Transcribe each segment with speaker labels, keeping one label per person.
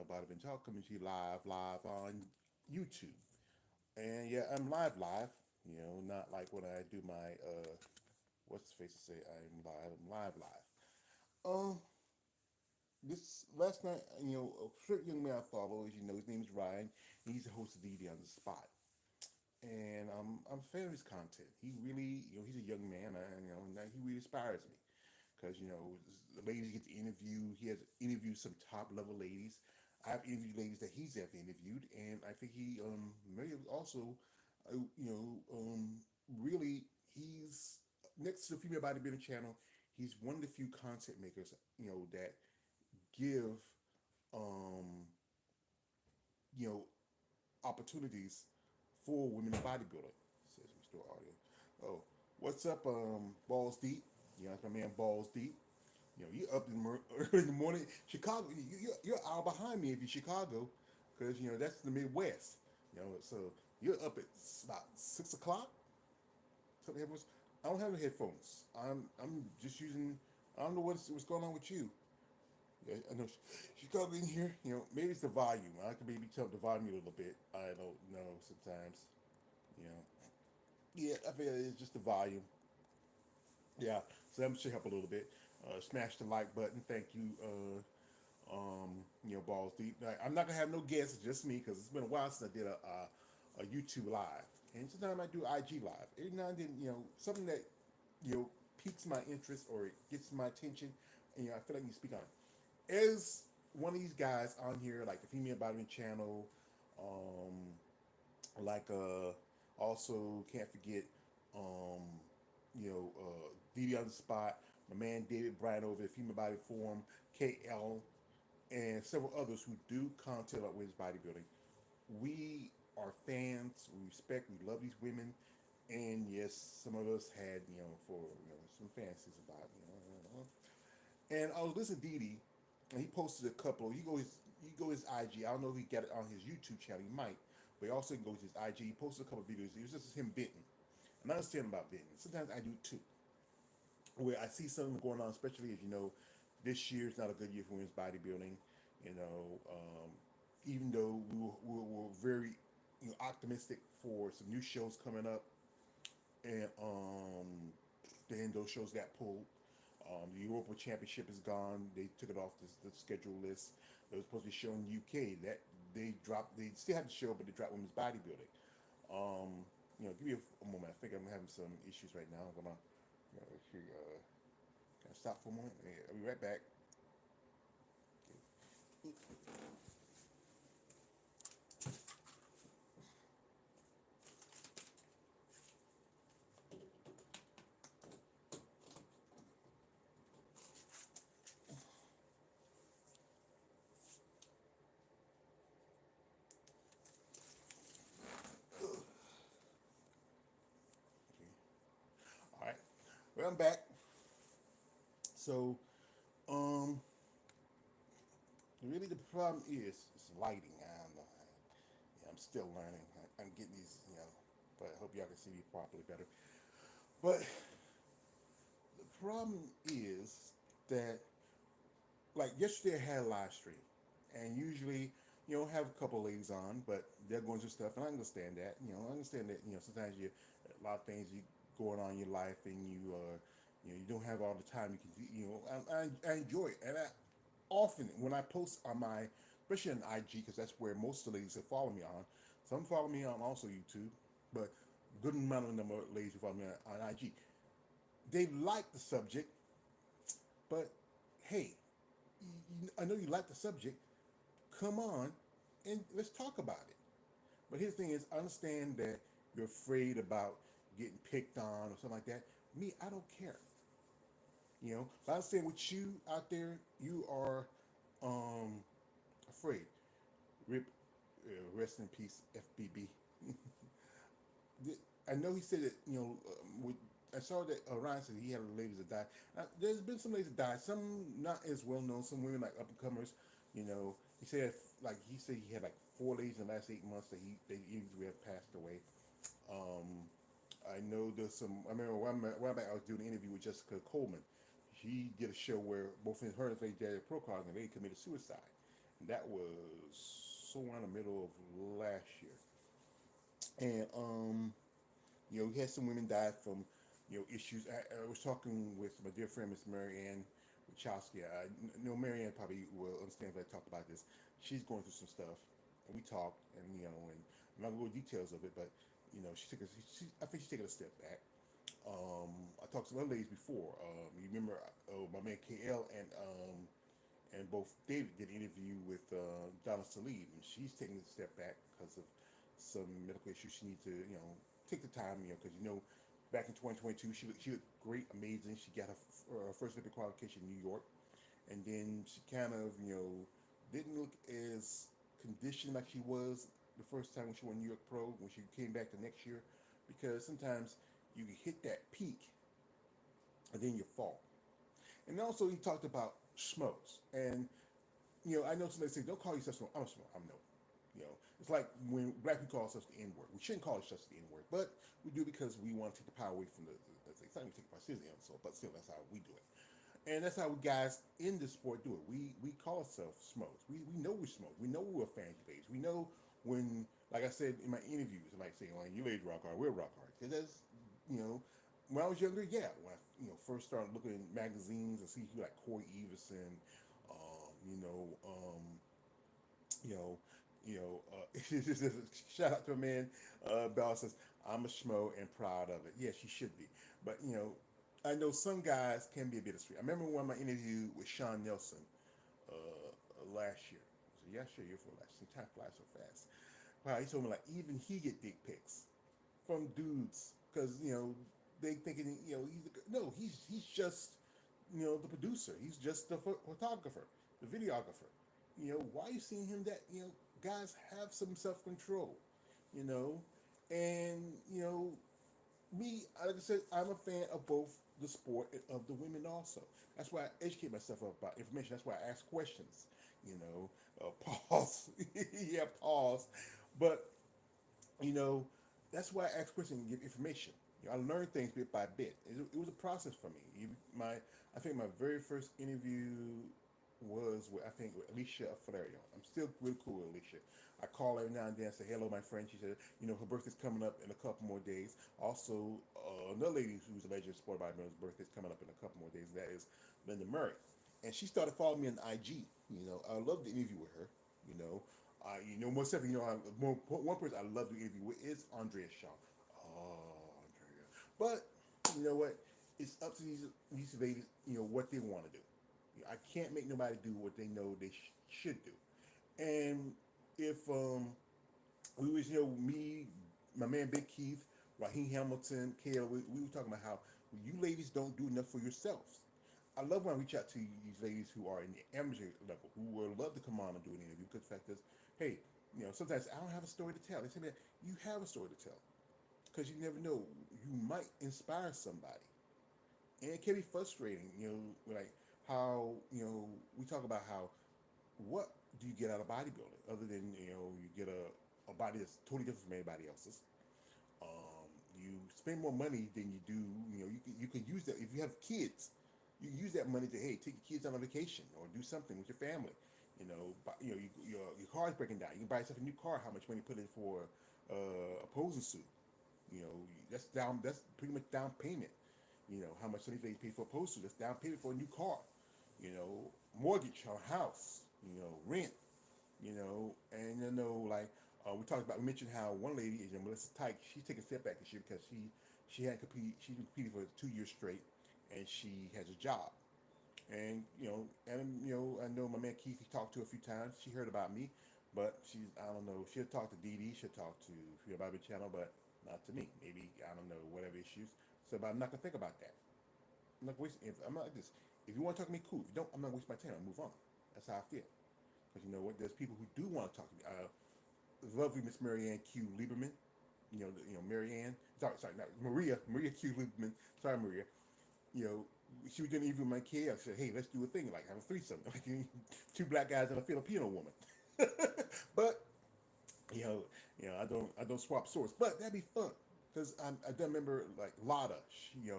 Speaker 1: Bada Been Talk coming to you live on YouTube. And yeah, I'm live. Not like when I do my what's the face to say I'm live. Um, this last night, a certain young man I follow, as you know, his name is Ryan. He's the host of DD on the Spot, and I'm a fan of his content. He really, he's a young man, and he really inspires me because the ladies get to interview. He has interviewed some top level ladies. I've interviewed ladies that he's ever interviewed, and I think he may have also, really he's next to the Female Bodybuilding channel. He's one of the few content makers that give um, you know opportunities for women in bodybuilding. Says restore audio. Oh, what's up, Balls Deep? That's my man Balls Deep. You up early in the morning. Chicago, you're an hour behind me if you're Chicago, because that's the Midwest. So you're up at about 6 o'clock. So the headphones. I don't have the headphones. I'm just using. I don't know what's going on with you. Yeah, I know Chicago in here. Maybe it's the volume. I could maybe tell the volume a little bit. I don't know sometimes. You know. Yeah, I feel it's just the volume. Yeah, so that should help a little bit. Smash the like button. Thank you. Balls deep. I'm not gonna have no guests, just me, because it's been a while since I did a YouTube live, and sometimes I do IG live. Every now and then, something that piques my interest or it gets my attention, and I feel like you speak on it. As one of these guys on here, like the Female Bodybuilding channel, um, like also can't forget, um, DD on the Spot, my man David Bryan over at Female Body Forum, KL, and several others who do content about women's bodybuilding. We are fans. We respect. We love these women, and yes, some of us had some fantasies about And I was listening to Didi, and he posted a couple. His IG. I don't know if he got it on his YouTube channel. He might, but he also can go to his IG. He posted a couple of videos. It was just him venting. And I understand about venting. Sometimes I do too. Where I see something going on, especially as this year is not a good year for women's bodybuilding. You know, um, Even though we were very optimistic for some new shows coming up, and then those shows got pulled. The Europa Championship is gone. They took it off the schedule list. It was supposed to be shown in UK. That they dropped. They still have the show, but they dropped women's bodybuilding. Give me a moment. I think I'm having some issues right now. I'm gonna, can I stop for a moment? Yeah, I'll be right back. Okay. All right. Well, I'm back. So, um, really the problem is lighting. I don't know. I'm still learning. I'm getting these, but I hope y'all can see me properly better. But the problem is that, like yesterday, I had a live stream, and usually, have a couple of ladies on, but they're going through stuff, and I understand that. I understand that. Sometimes a lot of things you going on in your life, and you don't have all the time. You can, I enjoy it, and I often when I post on my, especially on IG, because that's where most of the ladies that follow me on. Some follow me on also YouTube, but good amount of them are ladies who follow me on IG. They like the subject, but hey, I know you like the subject. Come on, and let's talk about it. But here's the thing: is I understand that you're afraid about getting picked on or something like that. Me, I don't care. But I understand with you out there, you are afraid. Rip, rest in peace, FBB. I know he said that I saw that Ryan said he had ladies that died. Now, there's been some ladies that died. Some not as well known. Some women like up and comers. He said he had like 4 ladies in the last 8 months that they easily have passed away. Um, I know there's some. I remember one back I was doing an interview with Jessica Coleman. She did a show where both her and her lady Jerry Procol and they committed suicide. And that was somewhere in the middle of last year. And we had some women die from issues. I was talking with my dear friend Miss Marianne Wachowski. I know Marianne probably will understand if I talked about this. She's going through some stuff, and we talked, and and I'm not going to go details of it, but she took a, I think she's taking a step back. I talked to other ladies before. You remember my man KL and both David did an interview with Donna Salib, and she's taking a step back because of some medical issues. She needs to, take the time, because back in 2022, she looked great, amazing. She got her first Olympic qualification in New York, and then she kind of, didn't look as conditioned like she was the first time when she won New York Pro. When she came back the next year, because sometimes you hit that peak and then you fall. And also, he talked about schmoes. And, I know somebody say, don't call yourself schmo. I'm a schmo. I'm no. It's like when black people call ourselves the N word. We shouldn't call ourselves the N word, but we do because we want to take the power away from it's not even take the power, seriously, but still, that's how we do it. And that's how we guys in the sport do it. We call ourselves schmoes. We know we're schmoes. We know we're fan base. We know when, like I said in my interviews, like saying, like, you ladies rock hard, we're rock hard. Because that's, you know, when I was younger, yeah, when I first started looking at magazines and see who like Corey Everson, um, you know, um, you know, shout out to a man. Bell says, "I'm a schmo and proud of it." Yes, you should be. But I know some guys can be a bit of street. I remember one of my interview with Sean Nelson last year. Was it last year, year before last year? Time flies so fast. Wow, he told me like even he get dick pics from dudes because they thinking no, he's just the producer. He's just the photographer, the videographer. Why are you seeing him that guys have some self control, you know, and me, like I said, I'm a fan of both the sport and of the women also. That's why I educate myself about information. That's why I ask questions. You know, pause. Yeah, pause. But you know, that's why I ask questions and give information. I learned things bit by bit. It was a process for me. I think my very first interview was with, I think, with Alicia Flario. I'm still really cool with Alicia. I call her every now and then and say, hello, my friend. She said, her birthday's coming up in a couple more days. Also, another lady who's a legend of sport bodybuilder's birthday's coming up in a couple more days. That is Linda Murray. And she started following me on IG. I love the interview with her. You know, most definitely, one person I love to interview with is Andrea Shaw. Oh, Andrea. But you know what? It's up to these ladies, what they want to do. I can't make nobody do what they know they should do. And if we was, me, my man Big Keith, Raheem Hamilton, Kayla, we were talking about how you ladies don't do enough for yourselves. I love when I reach out to these ladies who are in the amateur level, who would love to come on and do an interview. Because the fact is, hey, sometimes I don't have a story to tell. They say, man, you have a story to tell. Because you never know, you might inspire somebody. And it can be frustrating, like how, we talk about how, what do you get out of bodybuilding other than, you get a body that's totally different from anybody else's. You spend more money than you do, you can use that if you have kids. You use that money to, hey, take your kids on a vacation or do something with your family. Your car's breaking down. You can buy yourself a new car. How much money you put in for a posing suit? That's down. That's pretty much down payment. How much money they pay for a posing suit? That's down payment for a new car. Mortgage on a house. Rent. And like we mentioned how one lady is Melissa Tyke. She's taking a step back this year because she had competed. She's been competing for 2 years straight, and she has a job. And I know my man Keith. He talked to her a few times. She heard about me, but I don't know. She'll talk to Dee Dee. She'll talk to Free Bobby Channel, but not to me. Maybe I don't know whatever issues. So, but I'm not gonna think about that. I'm not wasting. I'm not like this. If you want to talk to me, cool. If you don't, I'm not wasting my time. I'll move on. That's how I feel. Because you know what? There's people who do want to talk to me. Lovely Miss Marianne Q. Lieberman. Marianne. Sorry, not Maria. Maria Q. Lieberman. Sorry, Maria. You know, she was gonna even my kid. I said, hey, let's do a thing like have a threesome, like two black guys and a Filipino woman. But you know, I don't swap swords, but that'd be fun because I don't remember like Lotta. We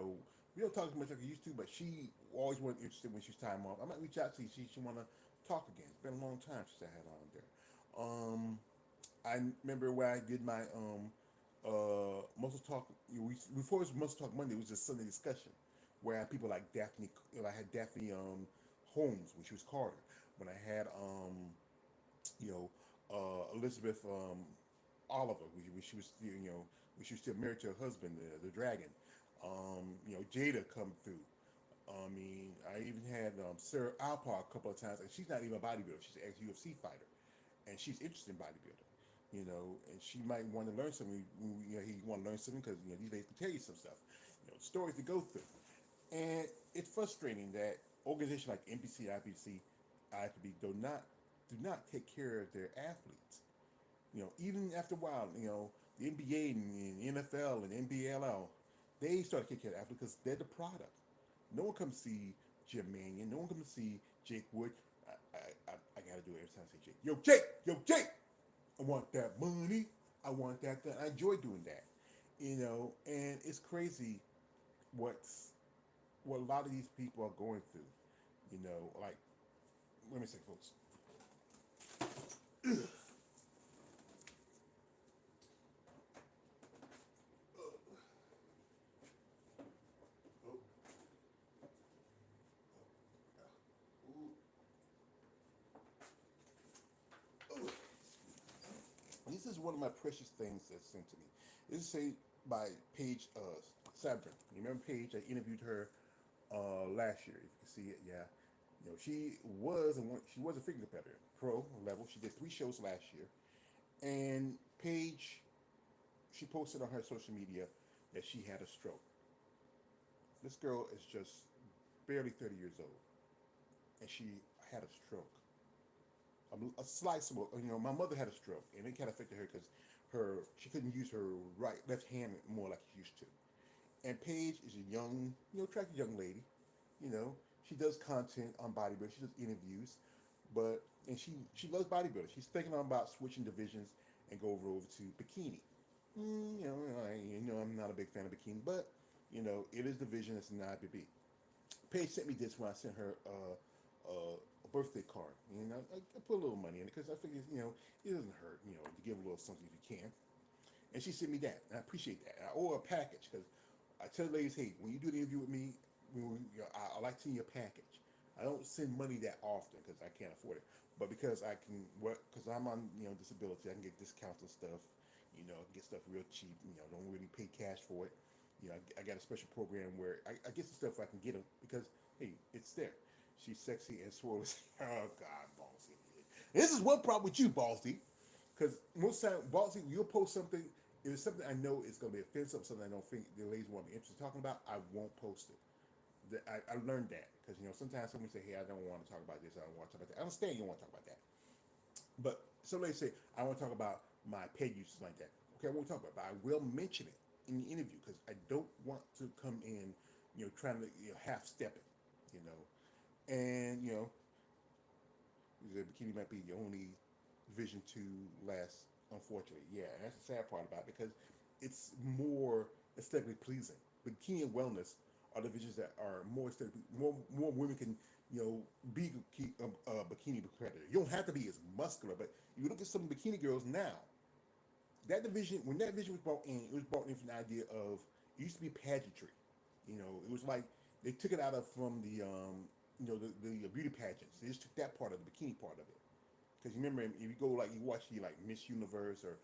Speaker 1: don't talk as much like we used to, but she always was interested when she's time off. I might reach out to see if she wanna talk again. It's been a long time since I had on there. I remember when I did my muscle talk. Before it was muscle talk Monday, it was just Sunday discussion, where I had people like Daphne. I had Daphne Holmes when she was Carter. When I had you know Elizabeth Oliver when she was when she was still married to her husband, the dragon. Jada come through. I mean, I even had Sarah Alpar a couple of times, and she's not even a bodybuilder. She's an ex-UFC fighter, and she's interested in bodybuilding. And she might want to learn something. He want to learn something because these ladies can tell you some stuff. Stories to go through, and it's frustrating that organizations like NBC, IBC, IFBB do not take care of their athletes. Even after a while, the NBA and NFL and NBLL, they start taking care of athletes because they're the product. No one comes to see Jim Mannion. No one comes to see Jake Wood. I gotta do it every time I say Jake. Yo Jake, I want that money. I want that gun. I enjoy doing that. And it's crazy what's what a lot of these people are going through. Like let me say, folks. This is one of my precious things that's sent to me. This is say by Paige Sabrin. You remember Paige? I interviewed her last year. If you can see it, yeah. She was a figure competitor, pro level. She did 3 shows last year, and Paige, she posted on her social media that she had a stroke. This girl is just barely 30 years old, and she had a stroke. A slight stroke. My mother had a stroke, and it kind of affected her because she couldn't use her left hand more like she used to. And Paige is a young, attractive young lady. You know, she does content on bodybuilding. She does interviews, and she loves bodybuilding. She's thinking about switching divisions and go over to bikini. I'm not a big fan of bikini, but it is division. It's an IBB. Paige sent me this when I sent her a birthday card. I put a little money in it because I figured it doesn't hurt to give a little something if you can. And she sent me that, and I appreciate that. I owe her a package because I tell ladies, hey, when you do the interview with me, I like seeing your package. I don't send money that often because I can't afford it, but because I can work, because I'm on disability, I can get discounts and stuff. Get stuff real cheap. Don't really pay cash for it. I got a special program where I get some stuff I can get them because hey, it's there. She's sexy and swole. Oh God, Ballsy. This is one problem with you, Ballsy. Because most time, Ballsy, you'll post something. If it's something I know is going to be offensive, something I don't think the ladies want to be interested in talking about, I won't post it. I learned that because sometimes someone say, "Hey, I don't want to talk about this. I don't want to talk about that." I understand you don't want to talk about that, but some ladies say, "I want to talk about my peg usage like that." Okay, I won't talk about it, but I will mention it in the interview because I don't want to come in, trying to half step it, you know, and the bikini might be the only vision to last. Unfortunately, yeah, and that's the sad part about it because it's more aesthetically pleasing. Bikini and wellness are the visions that are more aesthetically more women can be a bikini competitor. You don't have to be as muscular, but you look at some bikini girls now. That division, when that division was brought in, it was brought in from the idea of it used to be pageantry. It was like they took it out of from the beauty pageants. They just took that part of the bikini part of it. Because you remember, if you go like you watch the like Miss Universe or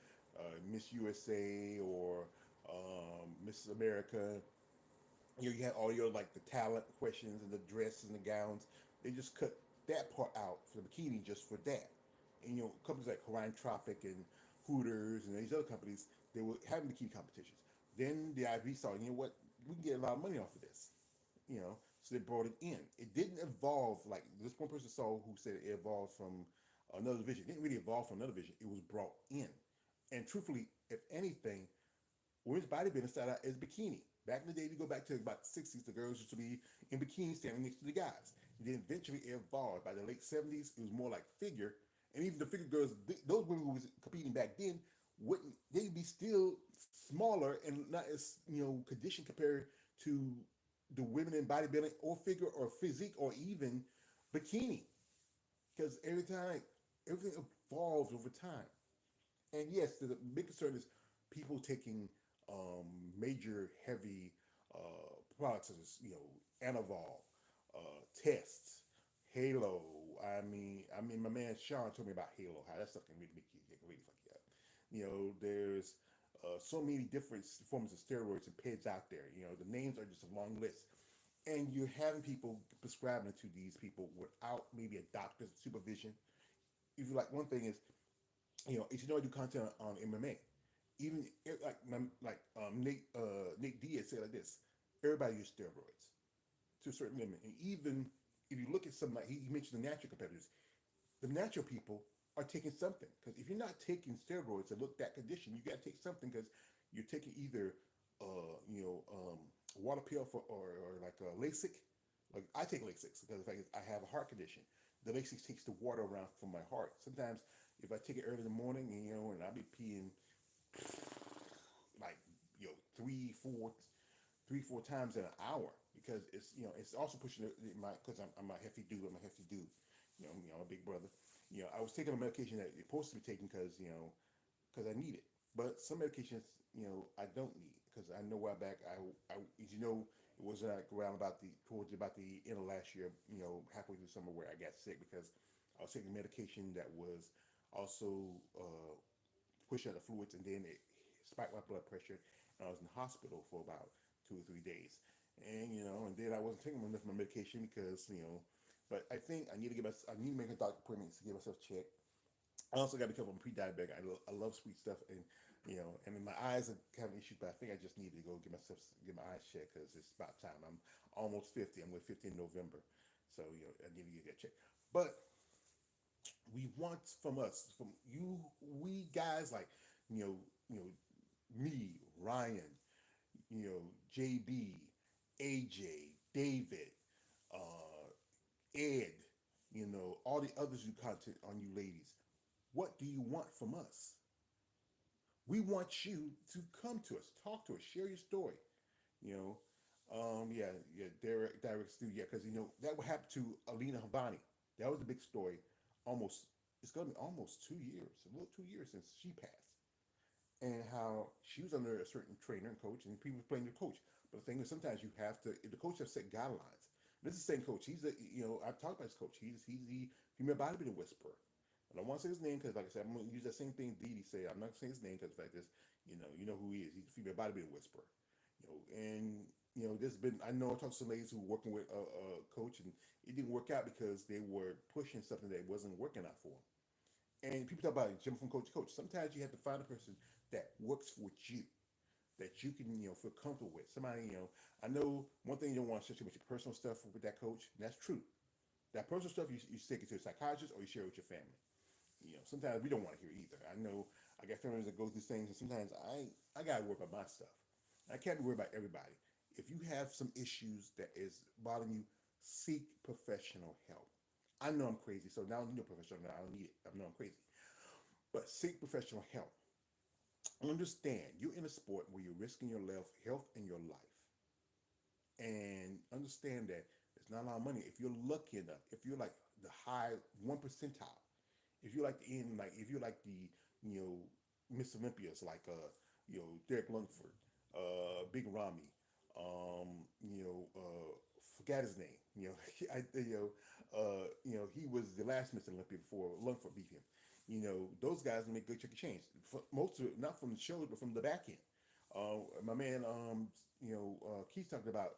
Speaker 1: Miss USA or Miss America, you had all your like the talent questions and the dresses and the gowns. They just cut that part out for the bikini just for that. And companies like Hawaiian Tropic and Hooters and these other companies, they were having bikini competitions. Then the IB saw, what, we can get a lot of money off of this. So they brought it in. It didn't evolve like this one person saw who said it evolved from another division. It didn't really evolve from another division. It was brought in. And truthfully, if anything, women's bodybuilding started out as bikini. Back in the day, if you go back to about the 60s, the girls used to be in bikinis standing next to the guys. And then eventually it evolved. By the late 70s, it was more like figure. And even the figure girls, those women who was competing back then, wouldn't they'd be still smaller and not as conditioned compared to the women in bodybuilding or figure or physique or even bikini. because everything evolves over time. And yes, the big concern is people taking major heavy products such as Anavol, tests, Halo. I mean, my man Sean told me about Halo. How that stuff can really make you, can really fuck you up. There's so many different forms of steroids and PEDs out there. The names are just a long list, and you're having people prescribing it to these people without maybe a doctor's supervision. If you like, one thing is, if you know I do content on MMA, even Nate Diaz said like this: everybody uses steroids to a certain limit, and even if you look at some, like he mentioned the natural competitors, the natural people are taking something, because if you're not taking steroids to look that condition, you got to take something, because you're taking either water pill or like Lasix. Like I take Lasix because the fact is I have a heart condition. The Lasix takes the water around from my heart. Sometimes if I take it early in the morning, and I'll be peeing like three, four times in an hour, because it's also pushing my, because I'm a hefty dude. I'm a hefty dude. I'm a big brother. I was taking a medication that you're supposed to be taking because I need it. But some medications, I don't need, because I know why back as it was like around towards about the end of last year, halfway through summer, where I got sick because I was taking medication that was also pushing out the fluids, and then it spiked my blood pressure, and I was in the hospital for about 2 or 3 days. And then I wasn't taking enough of my medication because, but I think I need to make a doctor appointment to get myself checked. I also got to be careful. I'm pre-diabetic. I love sweet stuff, and then my eyes are having issues. But I think I just need to go get my eyes checked, because it's about time. I'm almost 50. I'm with 50 in November, so I need to get that checked. But we want from us, from you, we guys like me, Ryan, JB, AJ, David, uh, Ed, all the others who content on you ladies. What do you want from us? We want you to come to us, talk to us, share your story. You know, yeah, Derek Stu, yeah, because that would happen to Alina Habani. That was a big story. Almost, it's gonna be almost 2 years, a little 2 years since she passed, and how she was under a certain trainer and coach, and people playing the coach. But the thing is, sometimes you have to, if the coach has set guidelines. This is the same coach. He's the, I've talked about his coach. He's the female bodybuilding whisperer. I don't want to say his name because, like I said, I'm going to use that same thing Didi said. I'm not saying his name because the fact is, you know who he is. He's a female bodybuilding whisperer. And there's been, I know I talked to some ladies who were working with a coach, and it didn't work out because they were pushing something that wasn't working out for them. And people talk about jumping from coach to coach. Sometimes you have to find a person that works with you, that you can feel comfortable with. Somebody, I know one thing, you don't want to share too much your personal stuff with that coach. And that's true. That personal stuff you take it to a psychologist or you share it with your family. Sometimes we don't want to hear either. I know I got families that go through things, and sometimes I gotta worry about my stuff. I can't be worried about everybody. If you have some issues that is bothering you, seek professional help. I know I'm crazy, so now you know professional. Now I don't need it. I know I'm crazy, but seek professional help. Understand you're in a sport where you're risking your health and your life, and understand that it's not a lot of money. If you're lucky enough, if you're like the high 1 percentile, if you like the end, like if you like the Miss Olympias, like Derek Lungford, Big Ramy, forgot his name. He was the last Miss Olympia before Lungford beat him. Those guys make good chicken change. Most of it, not from the shows, but from the back end. My man, Keith talked about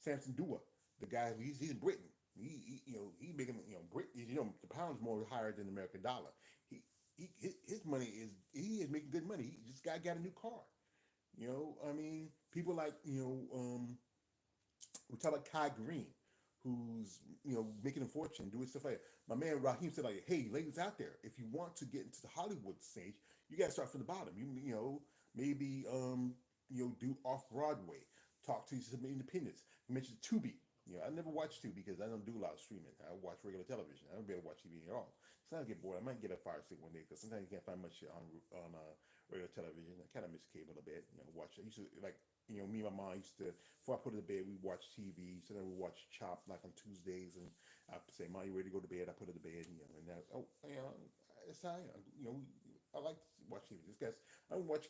Speaker 1: Samson Dua, the guy who he's in Britain. He making Brit. The pound's more higher than the American dollar. His money is, he is making good money. He just got a new car. I mean, people like we talk about Kai Green, who's making a fortune, doing stuff like that. My man Raheem said like, hey, ladies out there, if you want to get into the Hollywood stage, you got to start from the bottom. Maybe do off Broadway, talk to some independents. You mentioned Tubi. I never watch Tubi because I don't do a lot of streaming. I watch regular television. I don't be able to watch TV at all. Sometimes I get bored. I might get a Fire Stick one day because sometimes you can't find much shit on regular television. I kind of miss cable a bit. Watch. I used to like. Me and my mom used to, before I put it to bed, we watch TV. So then we watch Chop like on Tuesdays, and I say, "Mom, you ready to go to bed?" I put her to bed, and that, oh, it's time. I like to watch TV. This guy's, I watch,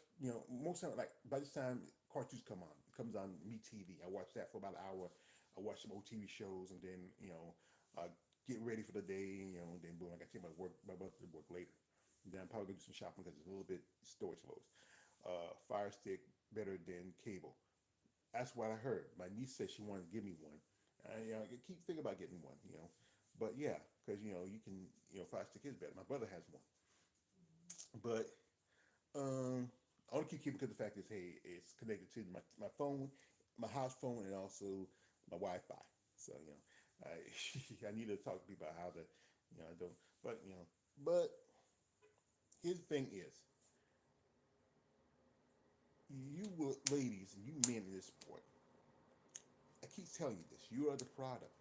Speaker 1: most time, like, by this time cartoons come on, it comes on MeTV. I watch that for about an hour. I watch some old TV shows, and then, get ready for the day, and then boom, I got to take my brother to work later. And then I'm probably gonna do some shopping because it's a little bit storage lows. Fire Stick better than cable. That's what I heard. My niece said she wanted to give me one. I keep thinking about getting one. But yeah, because you can, Fire Stick is better. My brother has one, but I only keep keeping because the fact is, hey, it's connected to my phone, my house phone, and also my Wi-Fi. So I I need to talk to people about how to, I don't, but but here's the thing is, you ladies and you men in this sport, I keep telling you this, you are the product.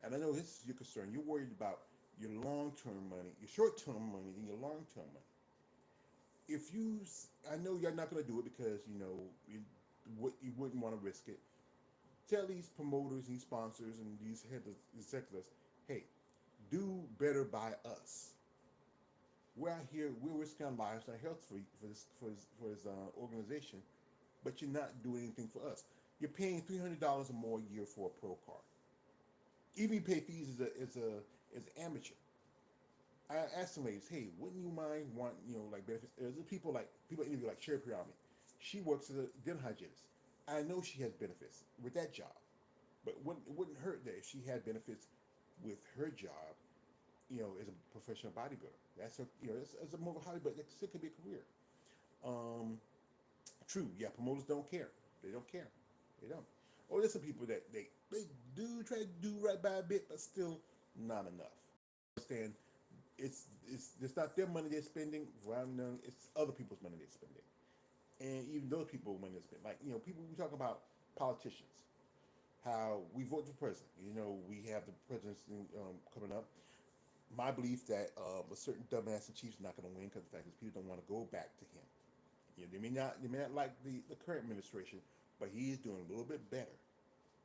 Speaker 1: And I know this is your concern. You're worried about your long term money, your short term money, and your long term money. If you, I know you're not going to do it because you wouldn't want to risk it. Tell these promoters, these sponsors, and these head executives, hey, do better by us. We're out here, we're risking our lives and our health for this organization, but you're not doing anything for us. You're paying $300 or more a year for a pro card. Even you pay fees as an amateur. I asked some ladies, hey, wouldn't you mind want like benefits? There's people interview like Sherry Pyramid. She works as a dental hygienist. I know she has benefits with that job, but it wouldn't hurt that if she had benefits with her job, as a professional bodybuilder. That's a that's a more of a hobby, but it still could be a career. Um, True, yeah, promoters don't care. They don't care. They don't. Or there's some people that they do try to do right by a bit, but still not enough. Understand? It's not their money they're spending. It's other people's money they're spending, and even those people money they spend. Like people we talk about politicians, how we vote for president. We have the presidency coming up. My belief that a certain dumbass in chief's not going to win because the fact is people don't want to go back to him. They may not like the current administration, but he is doing a little bit better.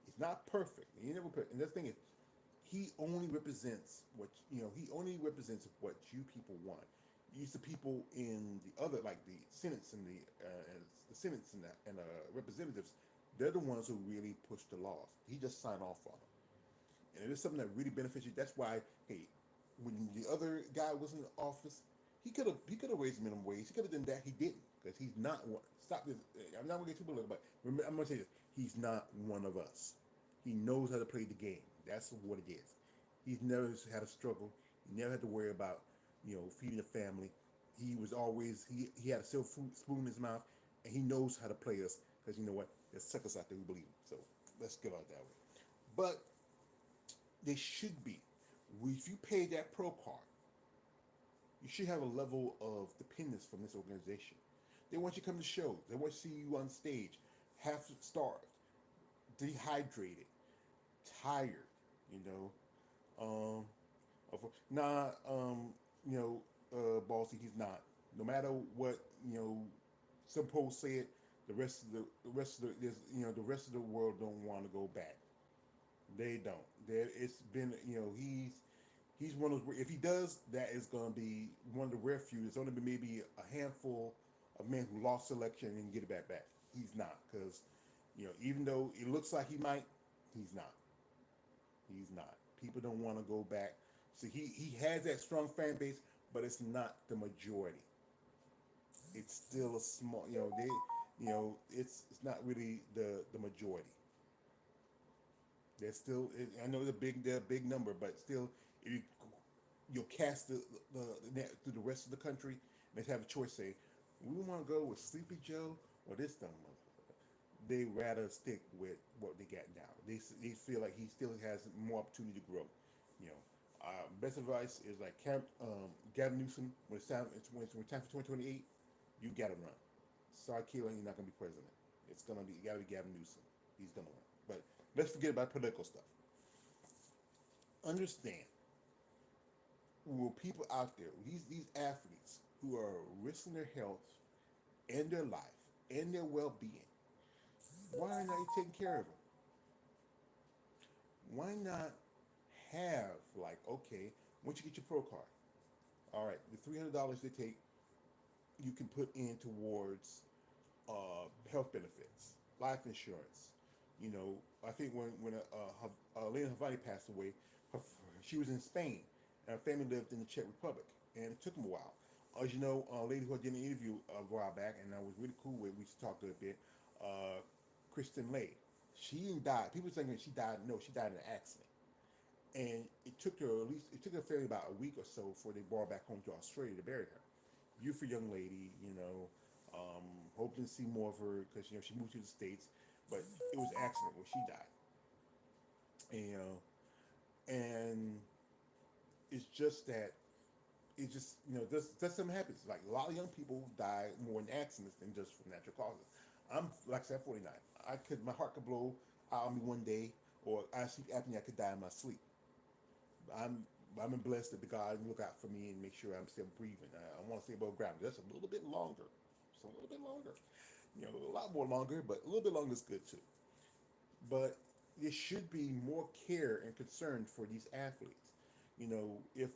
Speaker 1: He's not perfect. He never perfect. And the thing is, he only represents what you people want. Use the people in the other, like the senates and the senates and representatives. They're the ones who really push the laws. He just signed off on them. And if it's something that really benefits you, that's why, hey, when the other guy was in office, he could have raised minimum wage. He could have done that. He didn't because he's not one. Stop this. I'm not gonna get too political, but remember, I'm gonna say this. He's not one of us. He knows how to play the game. That's what it is. He's never had a struggle. He never had to worry about feeding a family. He was always he had a silver spoon in his mouth, and he knows how to play us because you know what? There's suckers out there who believe him. So let's get out that way. But they should be. If you pay that pro card, you should have a level of dependence from this organization. They want you to come to shows. They want to see you on stage, half starved, dehydrated, tired. You know, nah, Ballsy, he's not. No matter what some polls say it. The rest of the world don't want to go back. They don't. It's been he's one of those. If he does, that is going to be one of the rare few. There's only been maybe a handful of men who lost election and get it back. He's not because even though it looks like he might, he's not. He's not. People don't want to go back. So he has that strong fan base, but it's not the majority. It's still a small. It's not really the majority. They're still. I know they're a big number, but still, if you'll cast the net through the rest of the country, and they have a choice. Say, we want to go with Sleepy Joe or this dumb motherfucker. They rather stick with what they got now. They feel like he still has more opportunity to grow. You know, best advice is like Gavin Newsom. When it's time for 2028, you gotta run. Sorry, Keelan, you're not gonna be president. It's gonna be you gotta be Gavin Newsom. He's gonna win. But let's forget about political stuff. Understand, will people out there, these athletes who are risking their health and their life and their well-being, why not you taking care of them? Why not have like, okay, once you get your pro card, all right, the $300 they take, you can put in towards health benefits, life insurance. You know, I think Lena Havani passed away, her, she was in Spain, and her family lived in the Czech Republic, and it took them a while. As you know, a lady who I did an interview a while back, and I was really cool with, we talked a bit, uh, Kristen Lay. She didn't die. People thinking she died. No, she died in an accident, and it took her family about a week or so before they brought her back home to Australia to bury her. Beautiful young lady, you know, hoping to see more of her because she moved to the states, but it was an accident where she died, and and it's just that it just that's something happens. Like a lot of young people die more in accidents than just from natural causes. I'm like I said, 49. My heart could blow out on me one day, or I sleep apnea, I could die in my sleep. I'm I'm blessed that the God look out for me and make sure I'm still breathing. I want to stay above ground. Just a little bit longer, just a little bit longer. A lot more longer, but a little bit longer is good too. But there should be more care and concern for these athletes. If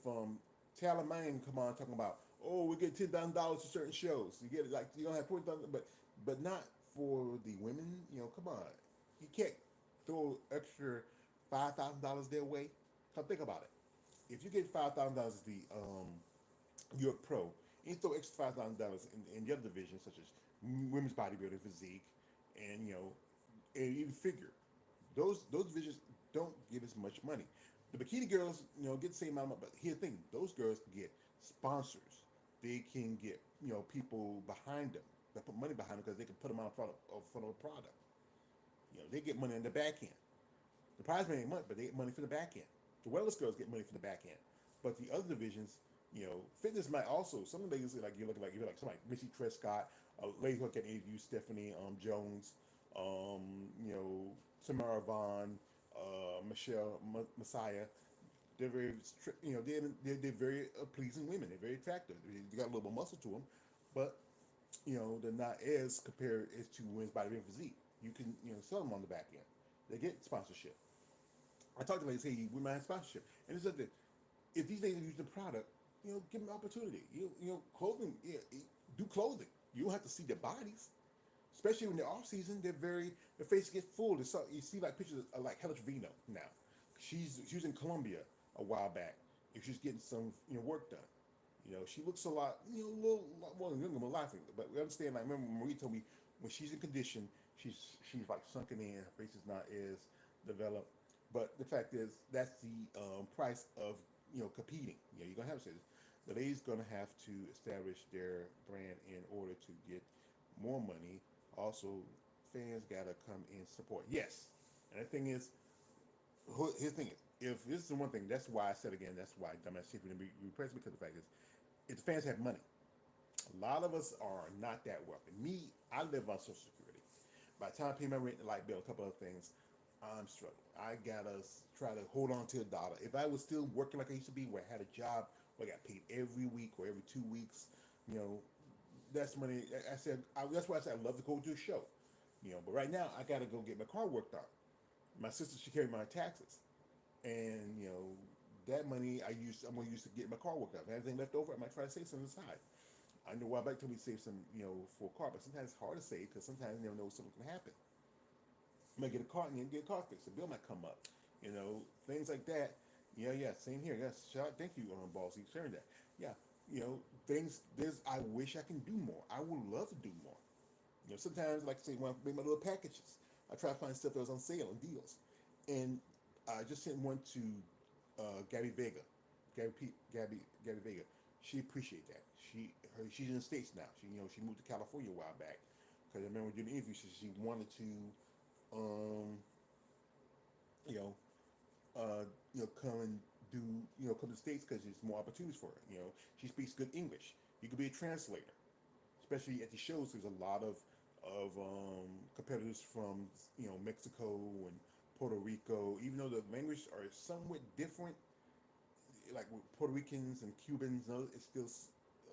Speaker 1: Taylor Manning come on talking about, oh, we get $10,000 to certain shows. You get it like you don't have 20,000, but not for the women. Come on, you can't throw extra $5,000 their way. Come think about it. If you get $5,000 the you're a pro, and you throw extra $5,000 in the other divisions such as women's bodybuilding, physique, and and even figure. Those divisions don't get as much money. The bikini girls, get the same amount, but here's the thing: those girls can get sponsors. They can get people behind them that put money behind them because they can put them out in front of a product. They get money in the back end. The prize money ain't much, but they get money for the back end. The wellness girls get money for the back end, but the other divisions, fitness might also. Some ladies like you're like somebody Missy Trescott, a lady who can interview Stephanie Jones, you know Tamara Vaughn, Michelle Messiah. They're very, they're very pleasing women. They're very attractive. They got a little more muscle to them, but they're not as compared as to women's body and physique. You can sell them on the back end. They get sponsorship. I talked to ladies, hey, we might have sponsorship, and it's like that. If these ladies use the product, give them opportunity. Clothing, do clothing. You don't have to see their bodies, especially when they're off season. Their face get full. You see like pictures of like Helen Trevino now. She was in Colombia a while back. If she's getting some work done, she looks a lot a little lot more than younger, but laughing. But we understand. Like remember Marie told me when she's in condition, she's like sunken in. Her face is not as developed. But the fact is, that's the price of competing. You're gonna have to say this. The lady's gonna have to establish their brand in order to get more money. Also, fans gotta come in support. Yes, and the thing is, here's the thing is, if this is the one thing, that's why I said again, that's why dumbass shit would be repressed because the fact is, if the fans have money, a lot of us are not that wealthy. Me, I live on Social Security. By the time I pay my rent, the light bill, a couple of things, I'm struggling. I gotta try to hold on to a dollar. If I was still working like I used to be, where I had a job where I got paid every week or every 2 weeks, you know, that's money. That's why I said I love to go to a show, But right now, I gotta go get my car worked on. My sister should carry my taxes, and that money I'm gonna use to get my car worked on. If I have anything left over, I might try to save some aside. I know why back to me save some, for a car, but sometimes it's hard to save because sometimes you never know something can happen. You might get a car and you get a car fixed. The bill might come up. Things like that. Yeah, yeah. Same here. Yes. Shout. Thank you, Ballsy, for sharing that. Yeah. Things. I wish I can do more. I would love to do more. Sometimes, like I say, when I make my little packages, I try to find stuff that was on sale and deals. And I just sent one to Gabby Vega. Gabby Vega. She appreciated that. She's in the States now. She moved to California a while back. Because I remember doing the interview, she wanted to um, you know, come and do, come to the States because there's more opportunities for her. She speaks good English. You could be a translator, especially at the shows. There's a lot of competitors from Mexico and Puerto Rico. Even though the language are somewhat different, like with Puerto Ricans and Cubans, it's still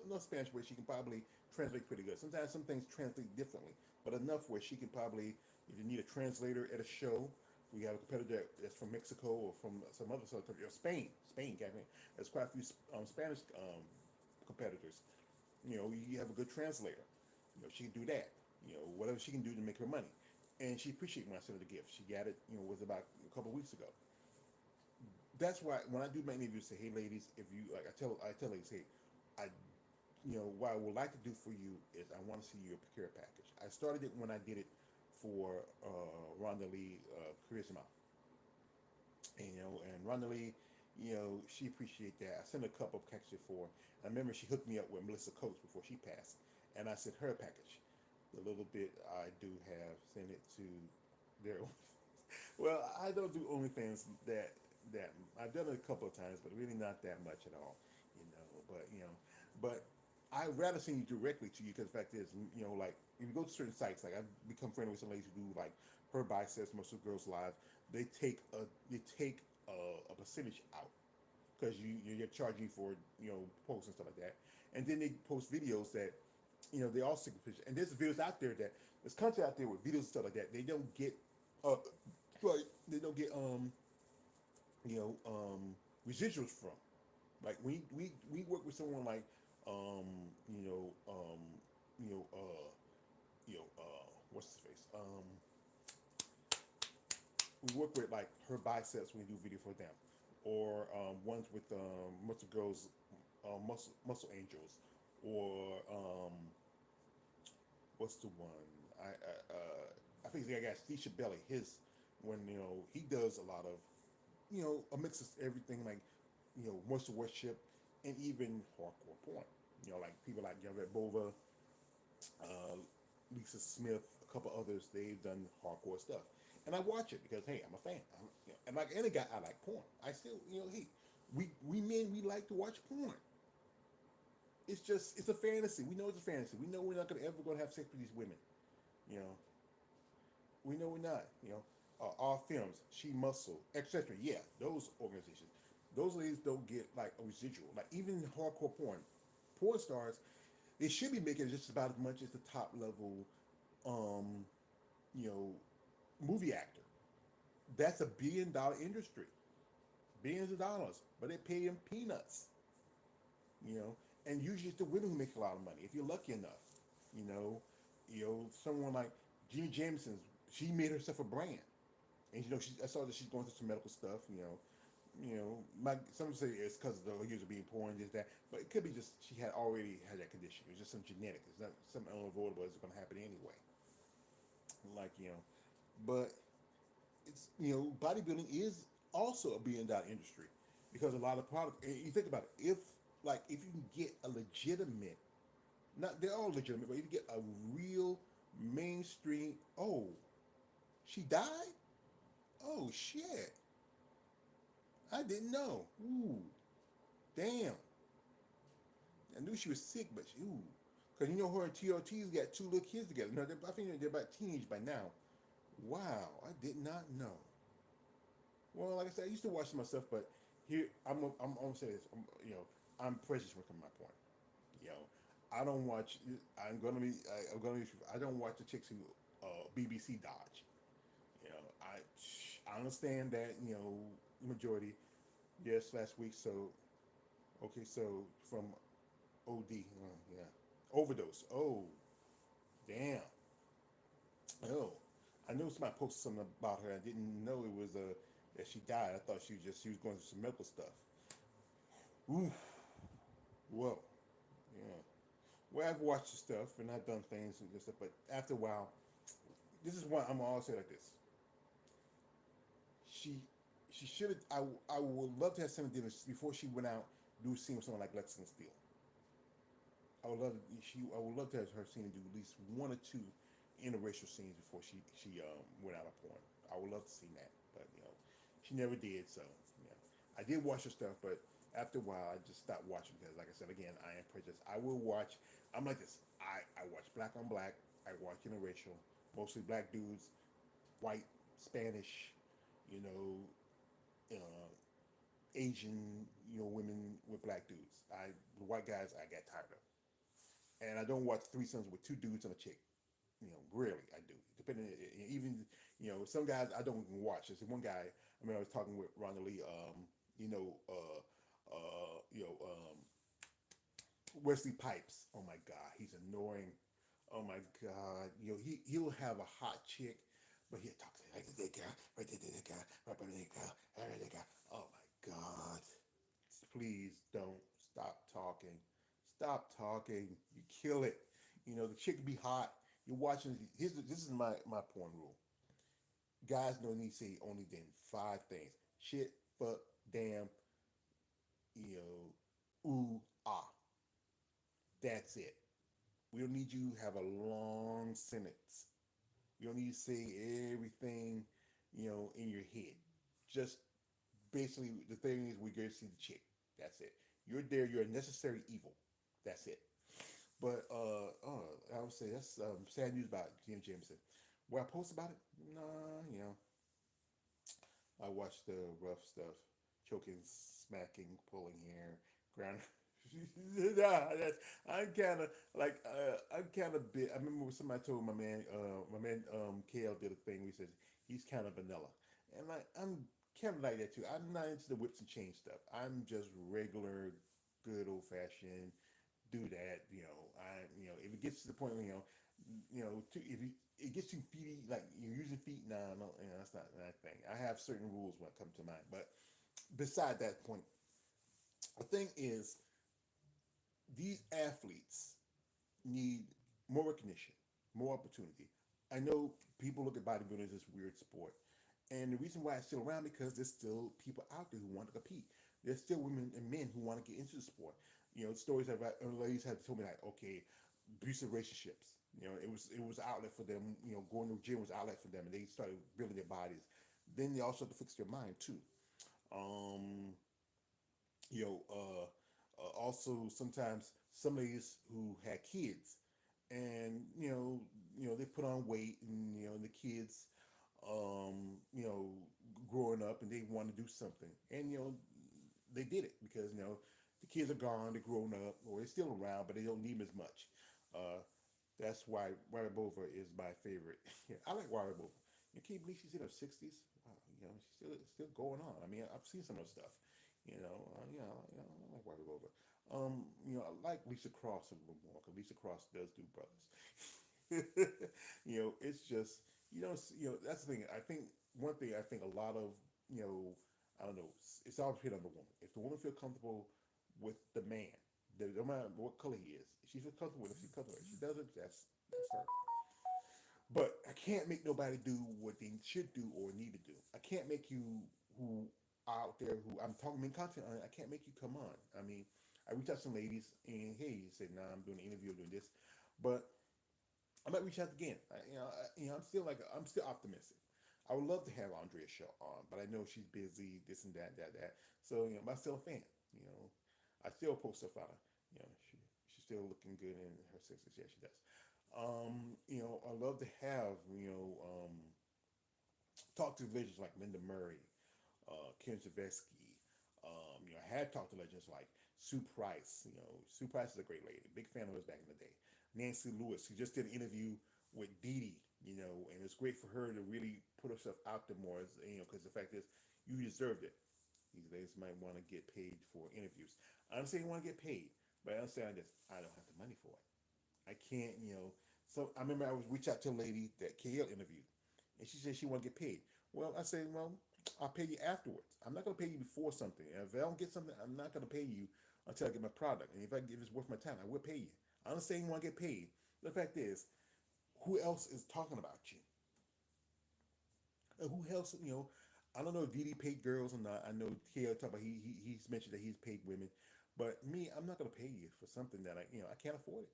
Speaker 1: enough Spanish where she can probably translate pretty good. Sometimes some things translate differently, but enough where she can probably, if you need a translator at a show, We have a competitor that's from Mexico or from some other country, or Spain. Spain, got me. There's quite a few Spanish competitors. You have a good translator. She can do that. Whatever she can do to make her money. And she appreciated when I sent her the gift. She got it, was about a couple of weeks ago. That's why when I do my interviews, say, hey, ladies, if you like, I tell ladies, hey, I, what I would like to do for you is I want to see your care package. I started it when I did it for Rhonda Lee, Charisma, and Rhonda Lee, she appreciated that. I sent her a couple of packages for. I remember she hooked me up with Melissa Coates before she passed, and I sent her a package. The little bit I do have, send it to their. Well, I don't do OnlyFans that I've done it a couple of times, but really not that much at all, But I'd rather send you directly to you because the fact is, like if you go to certain sites, like I've become friendly with some ladies who do like her biceps, most of the girls live. They take a percentage out because you're charging for posts and stuff like that, and then they post videos that they all stick a picture. And there's videos out there that there's content out there with videos and stuff like that. They don't get uh, right, they don't get you know residuals from. Like we work with someone like um you know um you know what's his face we work with like her biceps when we do video for them, or ones with muscle girls, muscle angels, or what's the one I think I got Steve Belly. His when he does a lot of a mix of everything, like muscle worship and even hardcore porn. Like people like Yvette Bova, uh, Lisa Smith, a couple others. They've done hardcore stuff, and I watch it because hey, I'm a fan. And like any guy, I like porn. I still, hey, we men we like to watch porn. It's a fantasy. We know it's a fantasy. We know we're not gonna ever gonna have sex with these women. You know, we know we're not. Our films, She Muscle, etc. Yeah, those organizations, those ladies don't get like a residual. Like even hardcore porn stars, they should be making just about as much as the top level, um, you know, movie actor. That's $1 billion industry, billions of dollars, but they pay them peanuts. You know, and usually it's the women who make a lot of money if you're lucky enough. You know, someone like Jeannie Jameson's, she made herself a brand, and I saw that she's going through some medical stuff. Some say it's because of the years of being poor and this that, but it could be just she had already had that condition. It was just some genetic. It's not something unavoidable. It's going to happen anyway. Like but it's bodybuilding is also a $1 billion industry because a lot of product. You think about it, if you can get a legitimate, not they're all legitimate, but if you get a real mainstream, oh, she died. Oh shit, I didn't know. Ooh, damn. I knew she was sick, but ooh, because her and TLT's got two little kids together. No, I think they're about teenage by now. Wow, I did not know. Well, like I said, I used to watch myself, but here I'm gonna say this. I'm prejudiced when it comes to my point. You know, I don't watch. I'm gonna be. I don't watch the chicks who BBC dodge. I understand that. Majority. Yes, last week. So okay, so from OD. Yeah, overdose. Oh, damn. Oh, I knew somebody posted something about her. I didn't know it was that she died. I thought she was going through some medical stuff. Ooh, whoa, yeah. Well, I've watched the stuff and I've done things and this stuff, but after a while, this is why I'm gonna always say like this. She she should have. I would love to have something dinner before she went out. Do a scene with someone like Lexington Steele. I would love to have her seen and do at least one or two interracial scenes before she went out of porn. I would love to see that, but she never did. So I did watch her stuff, but after a while, I just stopped watching because, like I said again, I am prejudiced. I will watch. I'm like this. I watch black on black. I watch interracial, mostly black dudes, white, Spanish, you know, uh, Asian, women with black dudes. The white guys I got tired of, and I don't watch threesomes with two dudes and a chick. Rarely I do. Depending, even Some guys I don't even watch. There's one guy. I mean, I was talking with Ronald Lee. You know, uh, you know, um, Wesley Pipes. Oh my God, he's annoying. Oh my God, he'll have a hot chick, but he'll talk like that guy, right there, that guy, right there, that guy, right that guy. Oh my God, please don't stop talking. Stop talking. You kill it. The chick be hot. You're watching. This is my porn rule. Guys don't need to say only then five things: shit, fuck, damn, ooh, ah. That's it. We don't need you to have a long sentence. You don't need to say everything, in your head. Just basically the thing is we go to see the chick. That's it. You're there. You're a necessary evil. That's it. But I would say that's sad news about Gina Jameson. What I post about it? Nah, I watch the rough stuff, choking, smacking, pulling hair, ground. Nah, I'm kind of I'm kind of bit. I remember when somebody told my man KL did a thing. He says he's kind of vanilla, and I'm kind of like that too. I'm not into the whips and chain stuff. I'm just regular, good old fashioned. Do that, if it gets to the point where if it gets too feety, like you're using feet, nah, no, that's not that thing. I have certain rules when it comes to mine, but beside that point, the thing is these athletes need more recognition, more opportunity. I know people look at bodybuilding as this weird sport, and the reason why it's still around because there's still people out there who want to compete. There's still women and men who want to get into the sport. Stories that ladies have told me like, okay, abusive relationships. It was an outlet for them. Going to the gym was an outlet for them, and they started building their bodies. Then they also have to fix their mind too. Um, you know, Also sometimes some ladies who had kids, and they put on weight, and the kids, you know, growing up, and they want to do something, and they did it because the kids are gone, they're grown up, or they're still around, but they don't need them as much. Uh, that's why Bova is my favorite. Yeah, I like Bova. Can you believe she's in her 60s? Wow, she's still going on. I mean, I've seen some of her stuff. I like Bova. I like Lisa Cross a little more because Lisa Cross does do brothers. It's just that's the thing. I think one thing I think a lot of you know I don't know. It's all hit on the woman. If the woman feel comfortable with the man, no matter what color he is, if she feels comfortable with it, she's comfortable. If she doesn't, that's her. But I can't make nobody do what they should do or need to do. I can't make you who out there who I'm talking in content on. I can't make you come on. I mean, I reached out to some ladies and hey, you said, "Nah, I'm doing an interview, I'm doing this," but I might reach out again. I'm still optimistic. I would love to have Andrea Shaw on, but I know she's busy, this and that. So but I'm still a fan. You know, I still post stuff out. She's still looking good in her sixties. Yeah, she does. I love to have talk to legends like Linda Murray, Ken Zavetsky. I had talked to legends like Sue Price. Sue Price is a great lady. Big fan of hers back in the day. Nancy Lewis, who just did an interview with Dee Dee, and it's great for her to really put herself out there more, because the fact is, you deserved it. These ladies might want to get paid for interviews. I'm saying you want to get paid, but I understand this. I don't have the money for it. I can't, So I remember I was reach out to a lady that KL interviewed, and she said she want to get paid. Well, I said, well, I'll pay you afterwards. I'm not going to pay you before something. And if I don't get something, I'm not going to pay you until I get my product. And if it's worth my time, I will pay you. I understand you want to get paid. The fact is, who else is talking about you? Who else, I don't know if DD paid girls or not. I know KL talk about he's mentioned that he's paid women, but me, I'm not going to pay you for something that I can't afford it.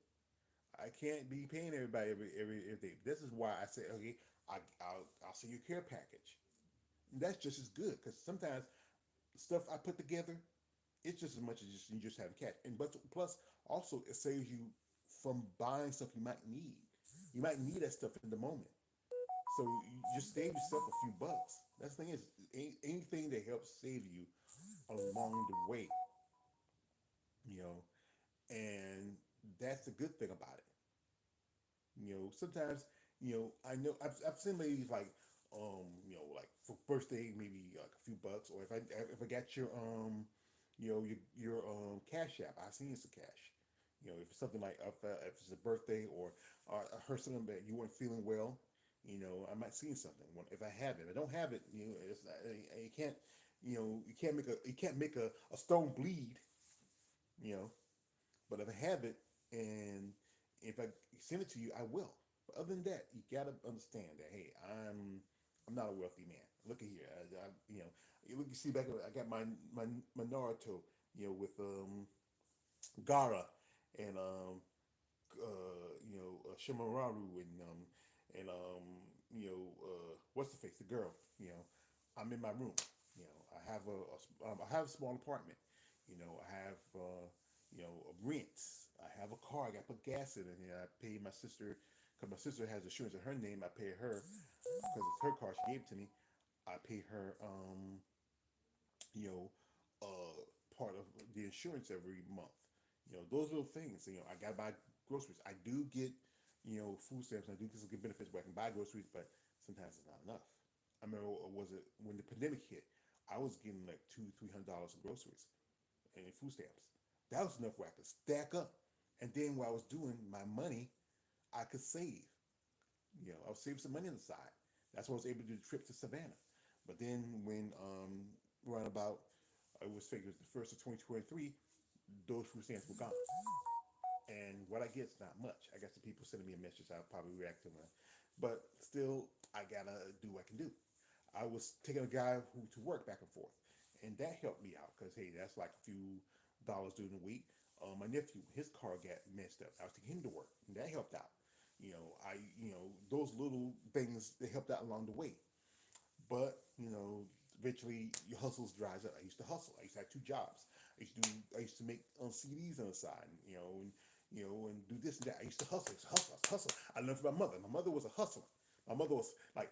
Speaker 1: I can't be paying everybody every day. This is why I say, okay, I'll send you a care package. And that's just as good because sometimes stuff I put together, it's just as much as you just having cash. And but plus also it saves you from buying stuff you might need. You might need that stuff in the moment. So you just save yourself a few bucks. That's the thing is anything that helps save you along the way, you know, and that's the good thing about it. Sometimes, I know I've seen ladies like, like for birthday, maybe like a few bucks, or if I got your your cash app, I send you some cash. If it's something like if it's a birthday or I heard something that you weren't feeling well, I might see something. If I have it, if I don't have it, you can't, you can't make a stone bleed, you know. But if I have it and if I send it to you, I will. But other than that, you gotta understand that hey, I'm not a wealthy man. Look at here, you look. You see back, I got my Naruto, with Gara and Shimararu and what's the face, the girl. I'm in my room. I have a small apartment. I have rent. I have a car. I got to put gas in it. I pay my sister because my sister has insurance in her name. I pay her because it's her car. She gave it to me. I pay her, you know, part of the insurance every month. Those little things. I gotta buy groceries. I do get, food stamps. And I do get some good benefits where I can buy groceries, but sometimes it's not enough. I remember, was it when the pandemic hit? I was getting like $200-300 in groceries and in food stamps. That was enough where I could stack up. And then while I was doing my money, I could save. I was saving some money on the side. That's why I was able to do the trip to Savannah. But then when around about it was figured the first of 2023, those food stamps were gone. And what I get is not much. I got some people sending me a message. I'll probably react to them, but still, I gotta do what I can do. I was taking a guy to work back and forth, and that helped me out because hey, that's like a few dollars during the week. My nephew, his car got messed up. I was taking him to work, and that helped out. Those little things that helped out along the way. But eventually your hustles dries up. I used to hustle. I used to have two jobs. I used to make CDs on the side, and do this and that. I used to hustle, hustle. I learned from my mother. My mother was a hustler. My mother was like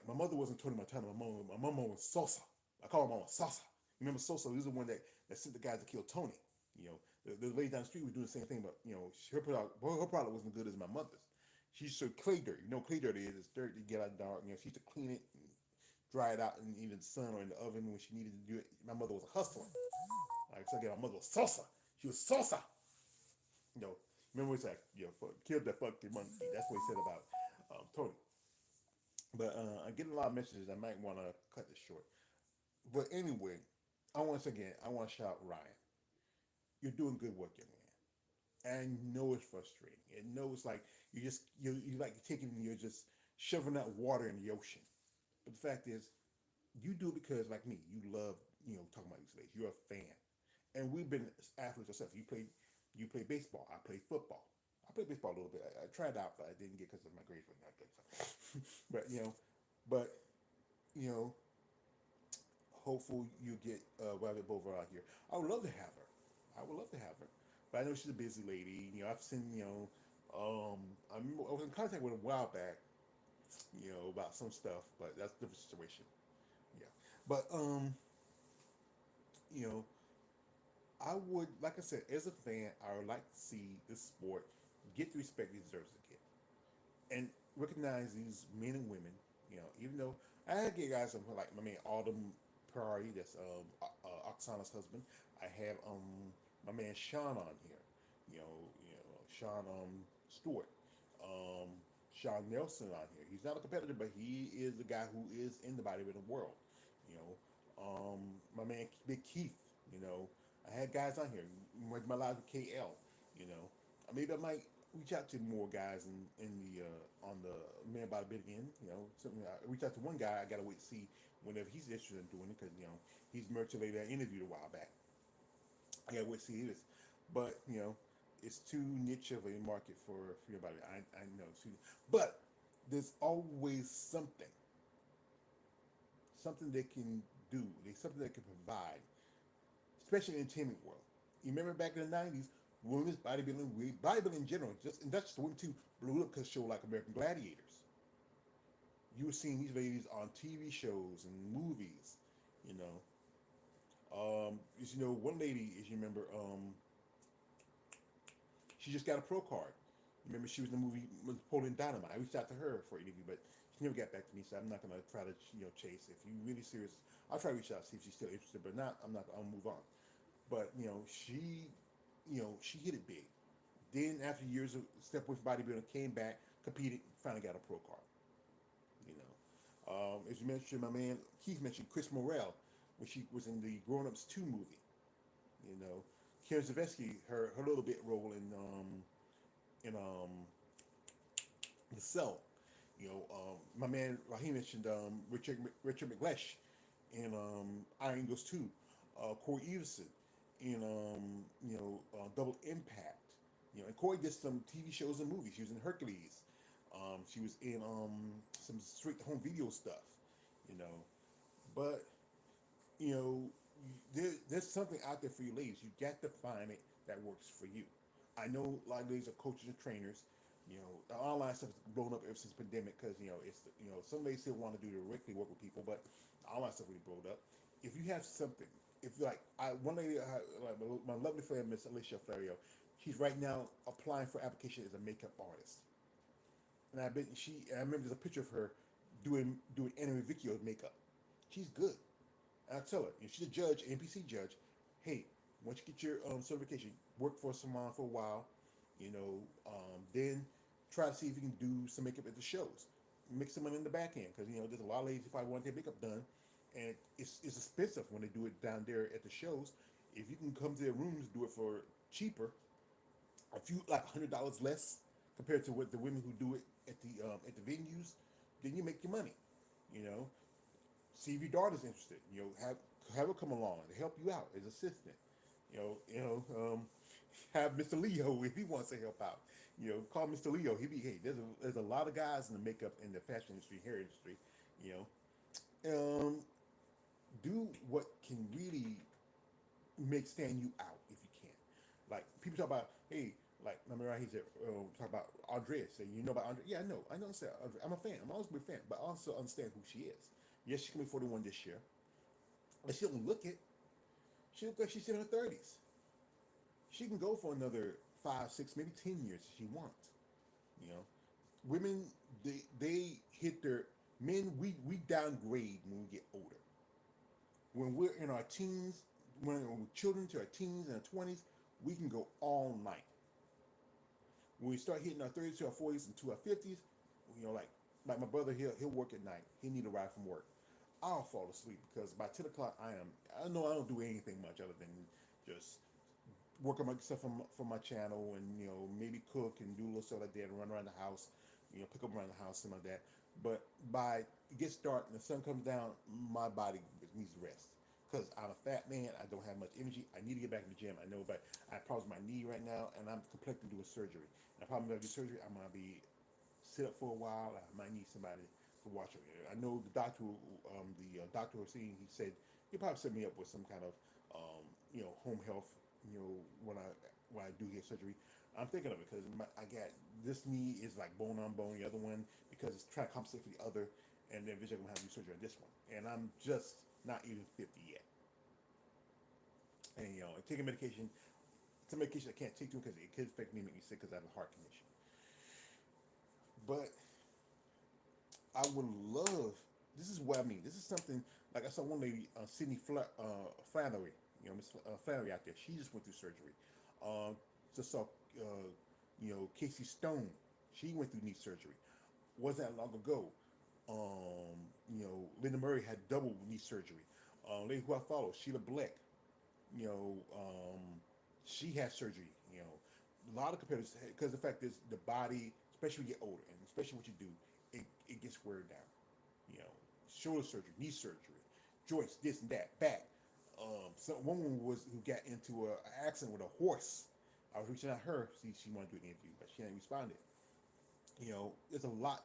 Speaker 1: my mother wasn't Tony Montana. My mama was Sosa. I call her mama Sosa. Remember Sosa? He was the one that sent the guys to kill Tony. The lady down the street was doing the same thing, but her product wasn't good as my mother's. She used to clay dirt. Clay dirt is dirt to get out dark. She used to clean it, and dry it out in either the sun or in the oven when she needed to do it. My mother was a hustler. Like so again, my mother was Sosa. She was Sosa. You know, remember it's like killed that fucking monkey. That's what he said about Tony. But I'm getting a lot of messages. I might want to cut this short. But anyway, I want to shout Ryan. You're doing good work, young man. And I know it's frustrating. I know it's like you like taking you're just shoving that water in the ocean. But the fact is, you do it because like me, you love talking about these ladies. You're a fan, and we've been athletes ourselves. You play baseball. I play football. I played baseball a little bit. I tried out, but I didn't get because of my grades were not good. So. but but you know, hopeful you get Rabbit Bover out here. I would love to have her. I would love to have her, but I know she's a busy lady. I've seen I remember I was in contact with her a while back. About some stuff, but that's a different situation. Yeah, but you know, I would like I said, as a fan, I would like to see this sport get the respect it deserves to get, and recognize these men and women. Even though I had gay guys like my man Autumn Priority, that's Oksana's husband. I have my man Sean on here. Sean Stewart. Um, Sean Nelson on here. He's not a competitor, but he is the guy who is in the bodybuilding world. You know, my man Big Keith. I had guys on here. My live with KL. Maybe I might reach out to more guys in the on the man bodybuilding end. Something I reach out to one guy. I gotta wait to see whenever he's interested in doing it because he's merch lady I interviewed a while back. I gotta wait to see this, but it's too niche of a market for everybody. I know, but there's always something they can do. There's something they can provide, especially in the entertainment world. You remember back in the '90s, women's bodybuilding in general, just and that's just the women too, blew up because show like American Gladiators. You were seeing these ladies on TV shows and movies. You know, one lady, as you remember, she just got a pro card. Remember, she was in the movie Napoleon Dynamite. I reached out to her for an interview, but she's She never got back to me, so I'm not gonna try to chase. If you're really serious, I'll try to reach out see if she's still interested. But not, I'm not. I'll move on. But she hit it big. Then after years of step with bodybuilding, came back, competed, finally got a pro card. You know, as you mentioned, my man Keith mentioned Chris Morel when she was in the Grown Ups 2 movie. You know, Karen Zavetsky, her little bit role in the Cell. My man Raheem mentioned Richard McLesh in Iron Eagles 2. Corey Everson in Double Impact. And Corey did some TV shows and movies. She was in Hercules. She was in some straight to home video stuff. You know, but you know, there's something out there for you ladies. You got to find it that works for you. I know a lot of ladies are coaches and trainers. The online stuff has blown up ever since the pandemic because some ladies still want to do directly work with people, but the online stuff really blown up. If you have something, if like one lady, like my lovely friend Miss Alicia Flario, she's right now applying for application as a makeup artist, and I remember there's a picture of her doing Anime Vecchio's makeup. She's good. And I tell her, she's a judge, NPC judge. Hey, once you get your certification, work for a salon for a while. Then try to see if you can do some makeup at the shows. Make some money in the back end because there's a lot of ladies who probably want their makeup done, and it's expensive when they do it down there at the shows. If you can come to their rooms, do it for cheaper, a few like $100 less compared to what the women who do it at the venues, then you make your money. You know, see if your daughter's interested. Have her come along and help you out as assistant. You know, you know, have Mr. Leo if he wants to help out. Call Mr. Leo. Hey, there's a lot of guys in the makeup in the fashion industry, hair industry. You do what can really make stand you out if you can. Like people talk about, hey, like remember he said talk about Andrea. Say you know about Andrea? Yeah, I know. I'm a fan. I'm always a big fan, but I also understand who she is. Yes, she's gonna be 41 this year, but she don't look it. She looks like she's in her 30s. She can go for another 5, 6, maybe 10 years if she wants. You know, women they hit their men. We downgrade when we get older. When we're in our teens, when we're children to our teens and our 20s, we can go all night. When we start hitting our 30s to our 40s and to our 50s, like my brother, he'll work at night. He need a ride from work. I'll fall asleep because by 10 o'clock I know I don't do anything much other than just work on my stuff from my channel and maybe cook and do a little stuff like that and run around the house, pick up around the house, something like that. But by it gets dark and the sun comes down, my body needs to rest because I'm a fat man. I don't have much energy. I need to get back in the gym. I know, but I have problems with my knee right now, and I'm completely doing surgery. And the problem with the surgery, I'm gonna be sit up for a while. I might need somebody to watch over here. I know the doctor who was seeing, he said he probably set me up with some kind of home health. When I do get surgery, I'm thinking of it because I got this knee is like bone on bone. The other one because it's trying to compensate for the other, and then eventually I'm gonna have to do surgery on this one. And I'm just not even 50 yet. And taking medication. It's a medication I can't take to because it could affect me, make me sick because I have a heart condition. But I would love. This is what I mean. This is something like I saw one lady, Sydney Flannery. Miss Flannery out there. She just went through surgery. Just saw, Casey Stone. She went through knee surgery. Wasn't that long ago. Linda Murray had double knee surgery. Lady who I follow, Sheila Black. You know, um, she had surgery. A lot of competitors because the fact is the body, especially when you get older, and especially what you do, it gets wear down. You know, shoulder surgery, knee surgery, joints, this and that, back. So one woman who got into an accident with a horse. I was reaching out to her, see if she wanted to do an interview, but she hadn't responded. There's a lot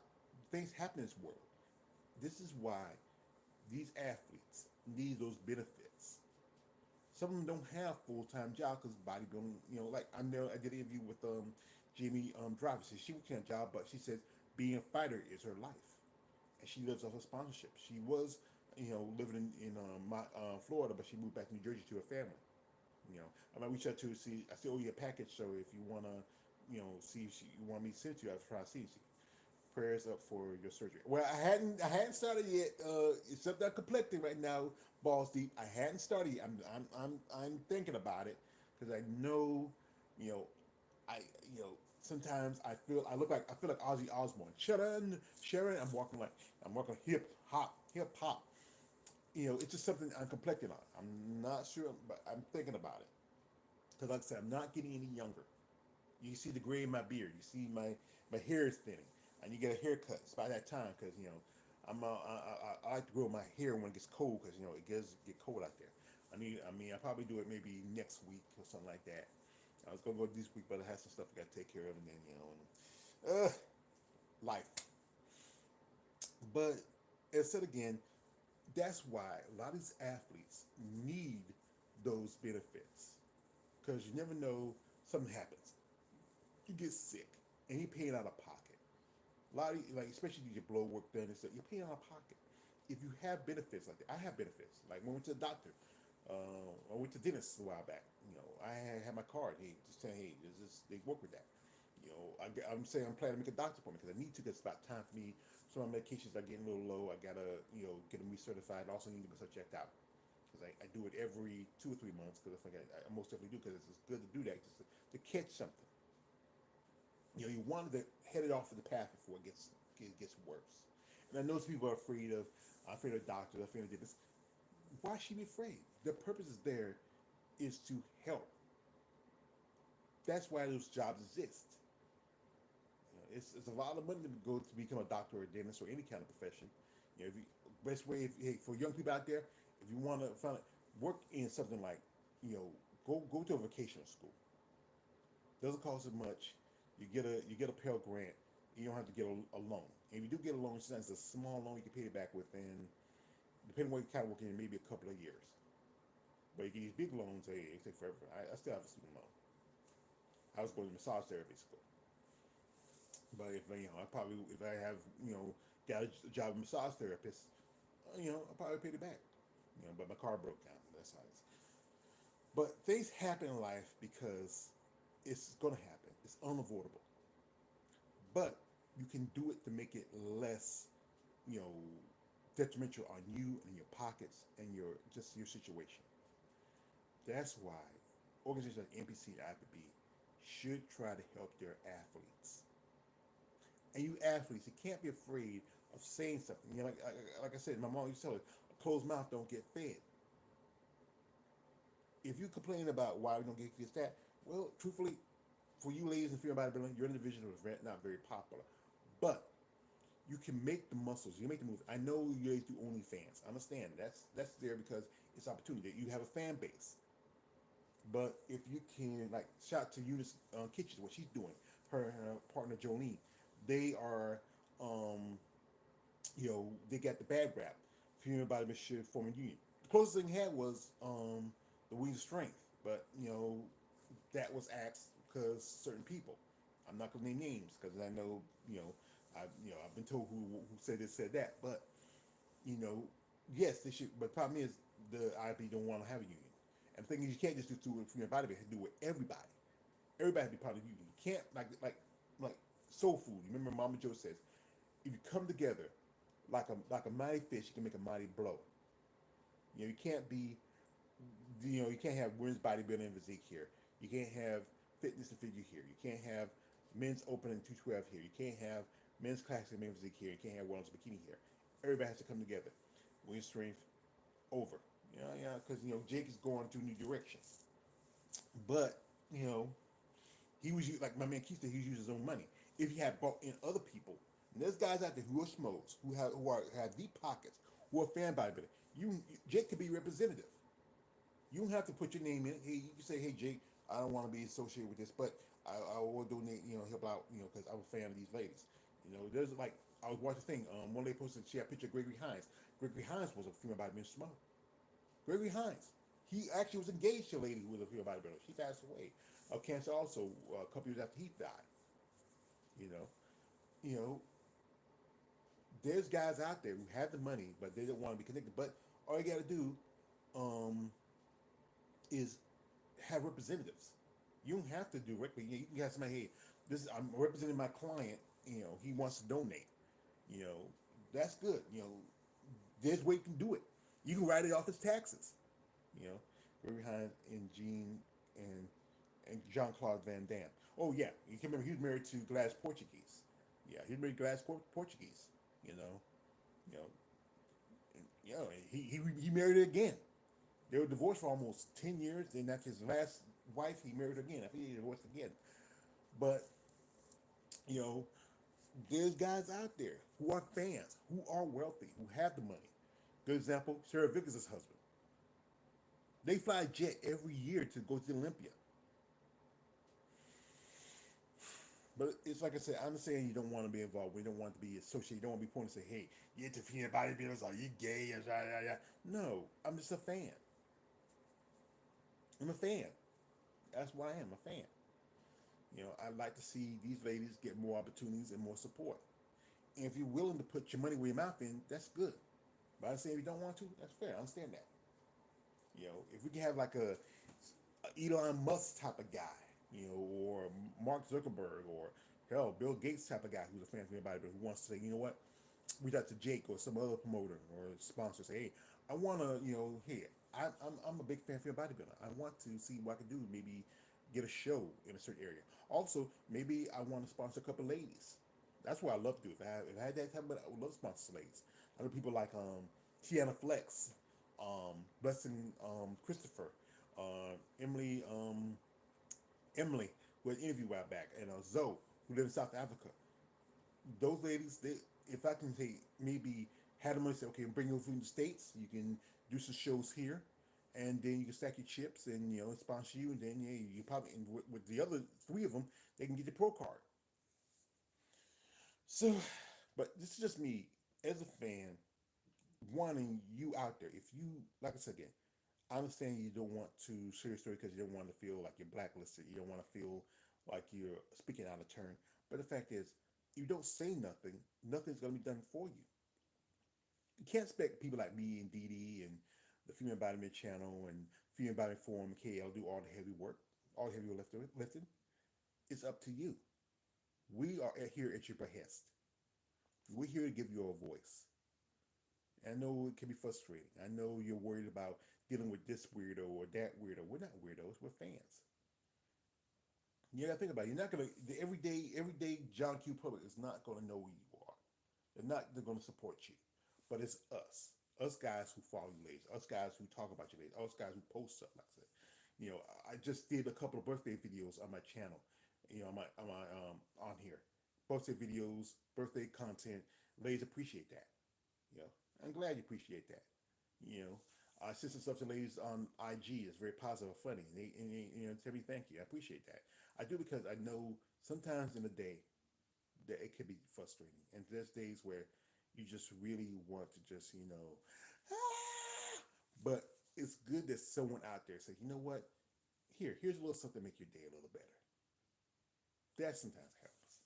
Speaker 1: things happen in this world. This is why these athletes need those benefits. Some of them don't have full time jobs because bodybuilding. Like I know I did an interview with Jamie Driver. She works in a job, but she says being a fighter is her life, and she lives off of sponsorship. She was, living in Florida, but she moved back to New Jersey to her family. I might reach out to see. I still owe you a package, so if you wanna, see if you want me to send it to you, I'll try to see. prayers up for your surgery. Well, I hadn't started yet. It's something I'm conflicting right now, balls deep. I hadn't started yet. I'm thinking about it because I know, you know, I you know sometimes I look like I feel like Ozzy Osbourne. Sharon. I'm walking hip hop. It's just something I'm conflicted on. I'm not sure, but I'm thinking about it because, like I said, I'm not getting any younger. You see the gray in my beard. You see my hair is thinning. I need to get a haircut. It's by that time because I like to grow my hair when it gets cold because it gets get cold out there. I'll probably do it maybe next week or something like that. I was gonna go this week, but I have some stuff I got to take care of, and then life. But as I said again, that's why a lot of these athletes need those benefits because you never know something happens. You get sick and you're paying out of pocket. A lot of like especially you get blood work done and stuff, you're paying out of pocket. If you have benefits like that, I have benefits. Like when I went to the doctor, I went to the dentist a while back. I had my card. Hey, just saying, hey, they work with that. I'm saying I'm planning to make a doctor appointment because I need to. Because it's about time for me. Some of my medications are getting a little low. I gotta, get them recertified. I also need to get checked out because I do it every 2 or 3 months. Because I think I most definitely do because it's good to do that just to catch something. You wanted to head it off of the path before it gets worse. And I know some people are afraid of doctors, afraid of this. Why should you be afraid? The purpose is there is to help. That's why those jobs exist. It's a lot of money to go to become a doctor or a dentist or any kind of profession. If you best way if hey, for young people out there, if you want to find work in something like go to a vocational school. Doesn't cost as much. You get a Pell Grant. You don't have to get a loan. And if you do get a loan, sometimes it's a small loan you can pay it back within, depending on what you kind of working in, maybe a couple of years. But you get these big loans, hey, they take forever. I still have a student loan. I was going to massage therapy school. But I probably if I have got a job as a massage therapist, I'll probably pay it back. But my car broke down. That's how it is. But things happen in life because it's gonna happen. It's unavoidable. But you can do it to make it less, you know, detrimental on you and your pockets and your situation. That's why organizations like NPC and IFBB should try to help their athletes. And you athletes, you can't be afraid of saying something. Like I said, my mom used to tell us, a closed mouth don't get fed. If you complain about why we don't get kids that, well, truthfully, for you ladies and female bodybuilding, your division was not very popular. But you can make the muscles, you can make the moves. I know you guys do OnlyFans. I understand that's there because it's opportunity. You have a fan base. But if you can, like, shout out to Eunice Kitchens, what she's doing, her partner Jolene, they are, they got the bad rap. Female Bodybuilding should form a union. The closest thing had was the Wings of Strength, but that was asked because certain people. I'm not gonna name names because I know I've been told who said this said that, but you know yes they should. But the problem is the IB don't want to have a union, and the thing is you can't just do it from your body, but you have to do it with everybody. Everybody has to be part of the union. You can't like soul food. You remember Mama Joe says if you come together like a mighty fish, you can make a mighty blow. You can't be you can't have women's bodybuilding and physique here. You can't have fitness and figure here. You can't have men's open and 212 here. You can't have men's classic and men's physique here. You can't have wellness bikini here. Everybody has to come together. Wing strength over. Because Jake is going to new directions. But he was like my man Keith said, he used his own money. If he had brought in other people, and there's guys out there who are schmoes, who have deep pockets, who are fan bodybuilders. Jake could be representative. You don't have to put your name in it. Hey, you can say, hey, Jake, I don't want to be associated with this, but I will donate, help out, because I'm a fan of these ladies. There's like, I was watching a thing, one lady posted, she had a picture of Gregory Hines. Gregory Hines was a female bodybuilder smoke. Gregory Hines. He actually was engaged to a lady who was a female bodybuilder. She passed away of cancer also a couple years after he died. You know, you know, there's guys out there who have the money, but they don't want to be connected. But all you got to do um, is have representatives. You don't have to directly. You can have somebody, hey, this I'm representing my client. He wants to donate. You know, that's good. There's a way you can do it. You can write it off as taxes. You know, we're behind in Gene and and Jean Claude Van Damme. Oh yeah, you can remember he was married to Glass Portuguese. Yeah, he was married to Glass Portuguese. You know, you know, he married her again. They were divorced for almost 10 years. Then after his last wife, he married her again. I think he divorced again. But you know, there's guys out there who are fans, who are wealthy, who have the money. Good example, Sarah Vickers' husband. They fly a jet every year to go to Olympia. But it's like I said, I'm saying you don't want to be involved. We don't want to be associated. You don't want to be pointed and say, hey, you into female bodybuilders, are you gay? No, I'm just a fan. I'm a fan. That's what I am, a fan. I'd like to see these ladies get more opportunities and more support. And if you're willing to put your money where your mouth in, that's good. But I'm saying if you don't want to, that's fair. I understand that. If we can have like a Elon Musk type of guy, or Mark Zuckerberg, or hell, Bill Gates type of guy who's a fan of anybody, but who wants to say, you know what, reach out to Jake or some other promoter or sponsor, say, hey, I want to, hey, I'm a big fan of your bodybuilder. I want to see what I can do. Maybe get a show in a certain area. Also, maybe I want to sponsor a couple ladies. That's what I love to do. If I had that type of, I would love to sponsor ladies. I know people like Tiana Flex, Blessing Christopher, Emily Emily, who had an interview a while back, and Zoe, who lives in South Africa. Those ladies, if I can say maybe had them say, okay, bring your food in the States, you can do some shows here, and then you can stack your chips and sponsor you, and then yeah, you probably and with the other three of them, they can get the pro card. So, but this is just me as a fan wanting you out there. If you, like I said again, I understand you don't want to share your story because you don't want to feel like you're blacklisted. You don't want to feel like you're speaking out of turn. But the fact is, if you don't say nothing, nothing's going to be done for you. You can't expect people like me and Dee Dee and the Female Embodiment Channel and Female Embodiment Forum and KL do all the heavy work, all the heavy lifting. It's up to you. We are here at your behest. We're here to give you a voice. I know it can be frustrating. I know you're worried about dealing with this weirdo or that weirdo. We're not weirdos. We're fans. You gotta think about it. You're not gonna the everyday John Q public is not gonna know who you are. They're gonna support you. But it's us. Us guys who follow you ladies, us guys who talk about you ladies, us guys who post stuff like that. I just did a couple of birthday videos on my channel, on here. Birthday videos, birthday content. Ladies appreciate that. You know, I'm glad you appreciate that. You know, I sent some stuff to ladies on IG that's very positive, funny. And they tell me thank you. I appreciate that. I do because I know sometimes in the day that it can be frustrating, and there's days where you just really want to just ah! But it's good that someone out there says, you know what, here's a little something to make your day a little better. That sometimes helps.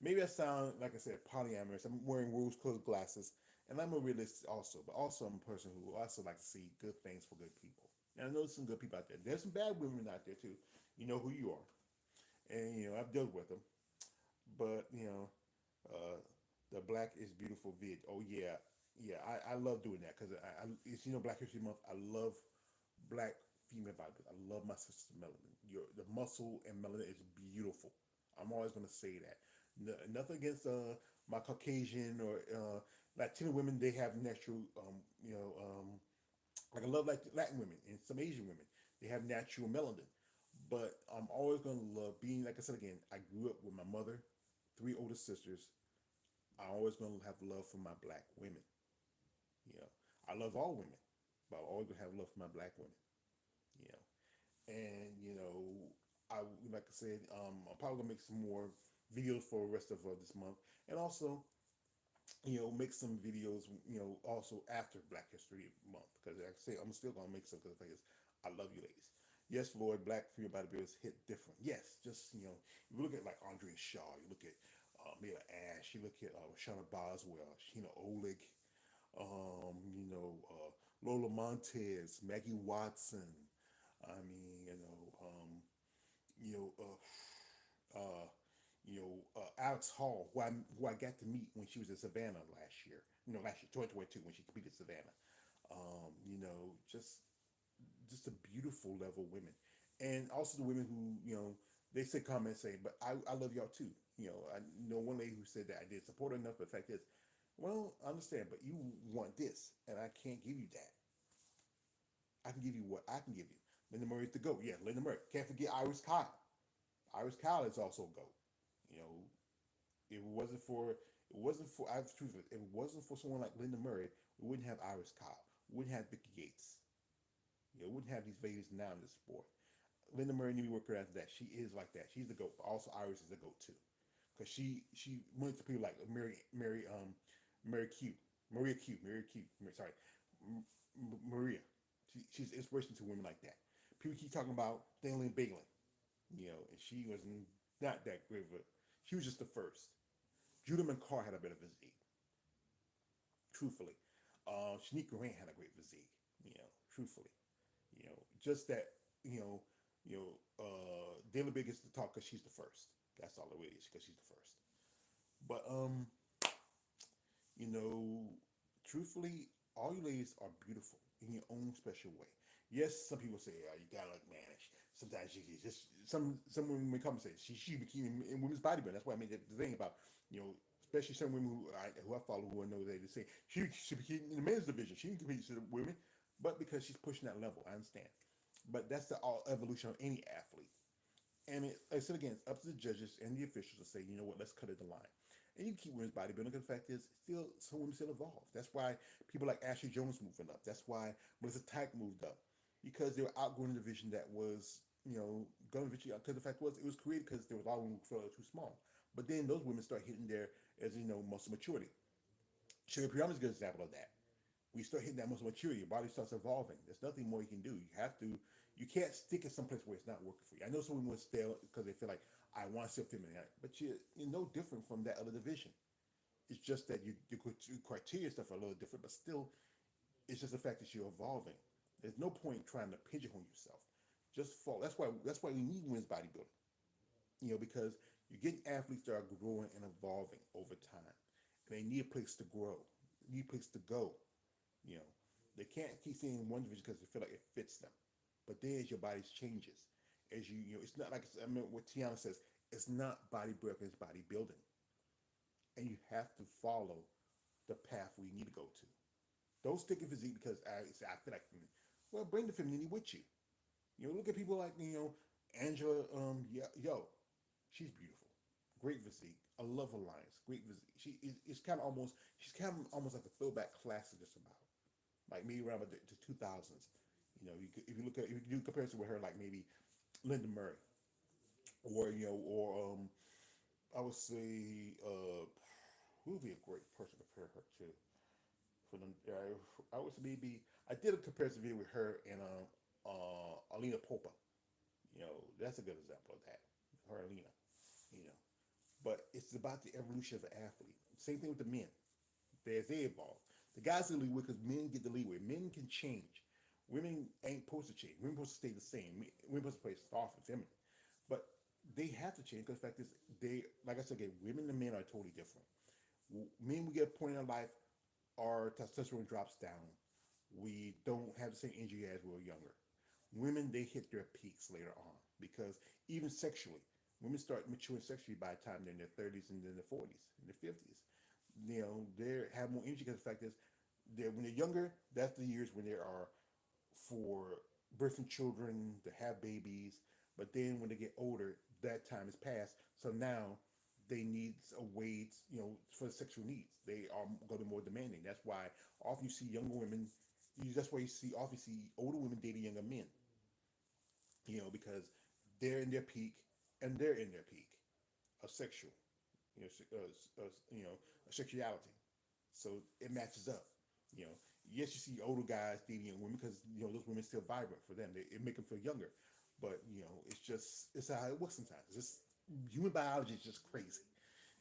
Speaker 1: Maybe I sound, like I said, polyamorous. I'm wearing rose-colored glasses, and I'm a realist also. But also, I'm a person who also likes to see good things for good people. And I know there's some good people out there. There's some bad women out there too. You know who you are, and I've dealt with them. But uh, the Black is Beautiful vid. Oh yeah, yeah. I love doing that because it's Black History Month. I love Black female body. I love my sister melanin. The muscle and melanin is beautiful. I'm always gonna say that. Nothing against my Caucasian or Latino women. They have natural, like I love like Latin women and some Asian women. They have natural melanin. But I'm always gonna love being, like I said again. I grew up with my mother, three older sisters. I'm always gonna have love for my Black women. You know, I love all women, but I'm always gonna have love for my Black women. You know, and I like I said, I'm probably gonna make some more videos for the rest of this month, and also make some videos also after Black History Month because like I say I'm still gonna make some because the thing is I love you ladies. Yes, Lord, Black female bodybuilders hit different. Yes, just you look at like Andrea Shaw, you look at Mila Ash, you look at Shauna Boswell, Sheena Oleg, Lola Montez, Maggie Watson. I mean, you know, Alex Hall, who I got to meet when she was in Savannah last year. Last year, 2022, when she competed in Savannah. You know, just a beautiful level of women, and also the women who they say comments saying, "But I love y'all too." I know one lady who said that I did support her enough, but the fact is, well, I understand, but you want this, and I can't give you that. I can give you what I can give you. Linda Murray's the GOAT. Yeah, Linda Murray. Can't forget Iris Kyle. Iris Kyle is also a GOAT. You know, if it wasn't for I truth if it wasn't for someone like Linda Murray, we wouldn't have Iris Kyle. We wouldn't have Vicky Gates. We wouldn't have these ladies now in the sport. Linda Murray need to work her after that. She is like that. She's the GOAT. But also Iris is the GOAT too. Because she went to people like Mary Q. Sorry. Maria. She's inspiration to women like that. People keep talking about Danielle Bailey, and she was not that great of a. She was just the first. Judah McCart had a better physique, truthfully. Shanique Grant had a great physique, truthfully. Just that, you know, Danielle Bailey gets to talk because she's the first. That's all it is, because she's the first. But you know, truthfully, all you ladies are beautiful in your own special way. Yes, some people say, you gotta look mannish. Sometimes you just some women may come and say she became in women's bodybuilding. That's why I made the thing about especially some women who I follow who I know they say she became in the men's division. She didn't compete with women, but because she's pushing that level, I understand. But that's the all evolution of any athlete. And like I said again, it's up to the judges and the officials to say, you know what, let's cut it the line. And you keep women's bodybuilding because the fact is, still some women still evolve. That's why people like Ashley Jones moving up. That's why Melissa Tyke moved up because they were outgrowing a division that was, going because the fact was it was created because there was a lot of women who felt too small. But then those women start hitting their as muscle maturity. Sugar Priam is a good example of that. When you start hitting that muscle maturity, your body starts evolving. There's nothing more you can do. You can't stick in some place where it's not working for you. I know some women will stay because they feel like I want to still feminine, but you're no different from that other division. It's just that your criteria stuff are a little different, but still, it's just the fact that you're evolving. There's no point trying to pigeonhole yourself. Just fall. That's why we need women's bodybuilding. Because you're getting athletes that are growing and evolving over time, and they need a place to grow, they need a place to go. You know, they can't keep staying in one division because they feel like it fits them. But then as your body changes, as it's not like I mean what Tiana says. It's not bodybuilding, it's bodybuilding, and you have to follow the path we need to go to. Don't stick in physique because I feel like well, bring the femininity with you. Look at people like Angela. She's beautiful, great physique. I love her lines, great physique. It's kind of almost she's kind of almost like a throwback classic, just about like maybe around the 2000s. If you look at if you do comparison with her, like maybe Linda Murray, or I would say who would be a great person to compare her to? For them, I would say maybe I did a comparison video with her and Alina Popa. That's a good example of that. Her Alina, you know. But it's about the evolution of the athlete. Same thing with the men. They evolve. The guys in the leeway because men get the leeway. Men can change. Women ain't supposed to change. Women supposed to stay the same. Women supposed to play soft and feminine. But they have to change because the fact is they, like I said again, women and men are totally different. Men, we get a point in our life, our testosterone drops down. We don't have the same energy as we were younger. Women, they hit their peaks later on because even sexually, women start maturing sexually by the time they're in their 30s and then their 40s and their 50s. They have more energy because the fact is, when they're younger, that's the years when they are for birthing children, to have babies. But then when they get older, that time has passed. So now they need a way, for the sexual needs. They are going to be more demanding. That's why often you see younger women. That's why you see often see older women dating younger men. Because they're in their peak and they're in their peak of sexual, you know, sexuality. So it matches up. You know, yes, you see older guys dating young women because those women still vibrant for them. It make them feel younger, but it's how it works sometimes. It's just human biology is just crazy.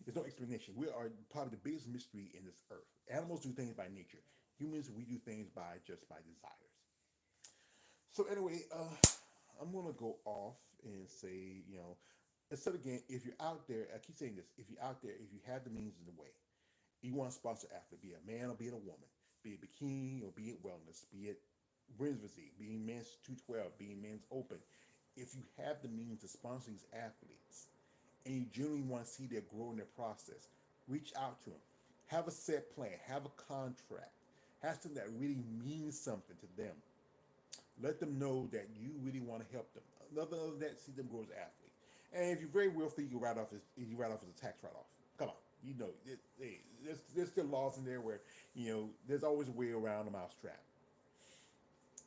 Speaker 1: There's no explanation. We are probably the biggest mystery in this earth. Animals do things by nature. Humans, we do things by desires. So anyway, I'm gonna go off and say, instead again, if you're out there, I keep saying this, if you're out there, if you have the means in the way, you want to sponsor athlete, be it a man or be it a woman, be it bikini or be it wellness, be it women's physique, being men's 212, being men's open. If you have the means to sponsor these athletes and you genuinely want to see their grow in their process, reach out to them. Have a set plan, have a contract, have something that really means something to them. Let them know that you really want to help them. Other than that, see them grow as athletes. And if you're very wealthy, you write off as a tax write off. Come on, there's still laws in there where there's always a way around the mousetrap.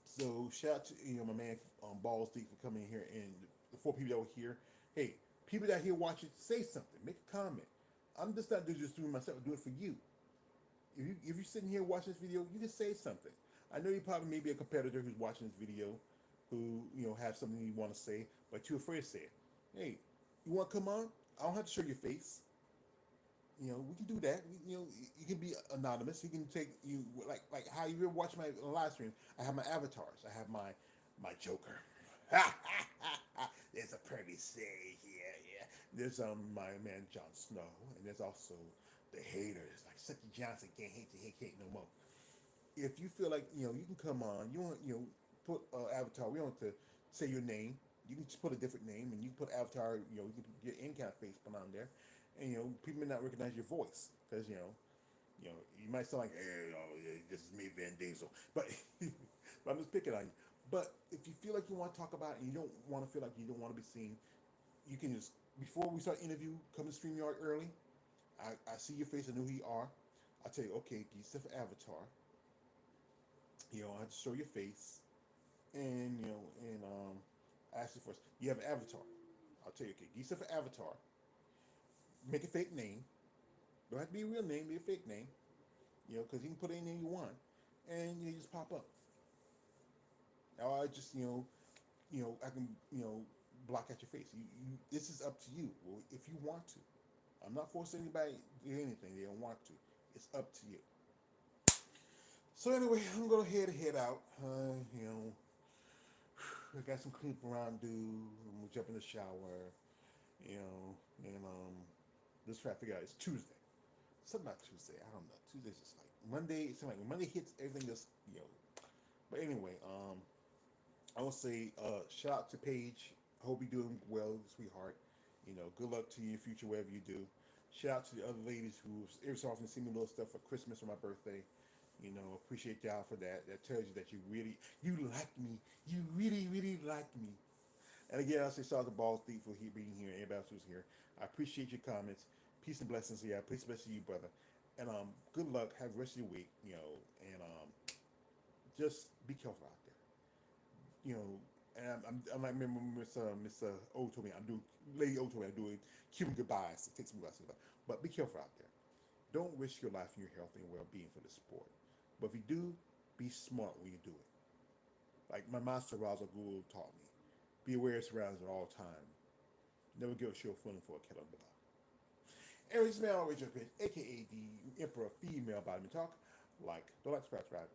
Speaker 1: So shout out to my man Balls Deep for coming in here, and the four people that were here. Hey, people that here watching, say something, make a comment. I'm just not just doing myself, I'm doing it for you. If you're sitting here watching this video, you can say something. I know you probably may be a competitor who's watching this video, who have something you want to say, but you're afraid to say it. Hey, you want to come on? I don't have to show your face. We can do that. You can be anonymous. You can take you like how you ever watch my live stream. I have my avatars. I have my Joker. There's a pretty say here, yeah. There's my man Jon Snow, and there's also the haters like Sucky Johnson can't hate the hate no more. If you feel like you can come on, you want put avatar. We don't have to say your name. You can just put a different name, and you can put avatar. You can get any kind of face put on there, and people may not recognize your voice because you might sound like, hey, oh, yeah, this is me, Van Diesel, but but I'm just picking on you. But if you feel like you want to talk about it and you don't want to feel like you don't want to be seen, you can just before we start interview, come to StreamYard early. I see your face, I know who you are. I tell you, okay, do you set for avatar? I have to show your face, and ask you first. You have an avatar. I'll tell you, okay, do you set for avatar? Make a fake name. Don't have to be a real name, be a fake name. Because you can put any name you want, and you just pop up. Now I just I can block out your face. This is up to you. Well, if you want to, I'm not forcing anybody to do anything they don't want to. It's up to you. So anyway, I'm gonna head out. I got some cleanup around do. I'm gonna jump in the shower. And let's try to figure out. It's Tuesday. Something about Tuesday. I don't know. Tuesday's just like Monday. It's like when Monday hits, everything just. But anyway, I will say shout out to Paige. I hope you're doing well, sweetheart. Good luck to you in your future, whatever you do. Shout out to the other ladies who every so often send me little stuff for Christmas or my birthday. Appreciate y'all for that. That tells you that you like me. You really, really like me. And again, I'll say shout out to Balls Deep for being here, and everybody else who's here. I appreciate your comments. Peace and blessings. Yeah, peace and blessings to you, brother. And good luck. Have the rest of your week. And just be careful out there. And I'm like remember Miss O told me I'm doing Lady O told me I'm doing Cuban goodbyes. It takes me lessons, but be careful out there. Don't risk your life and your health and your well-being for the sport. But if you do, be smart when you do it. Like my master Raza Guru taught me, be aware of surroundings at all times. Never give a show feeling for a kettle below. Anyways, man, always your bitch, aka the Emperor Female Body Talk. Don't like, subscribe.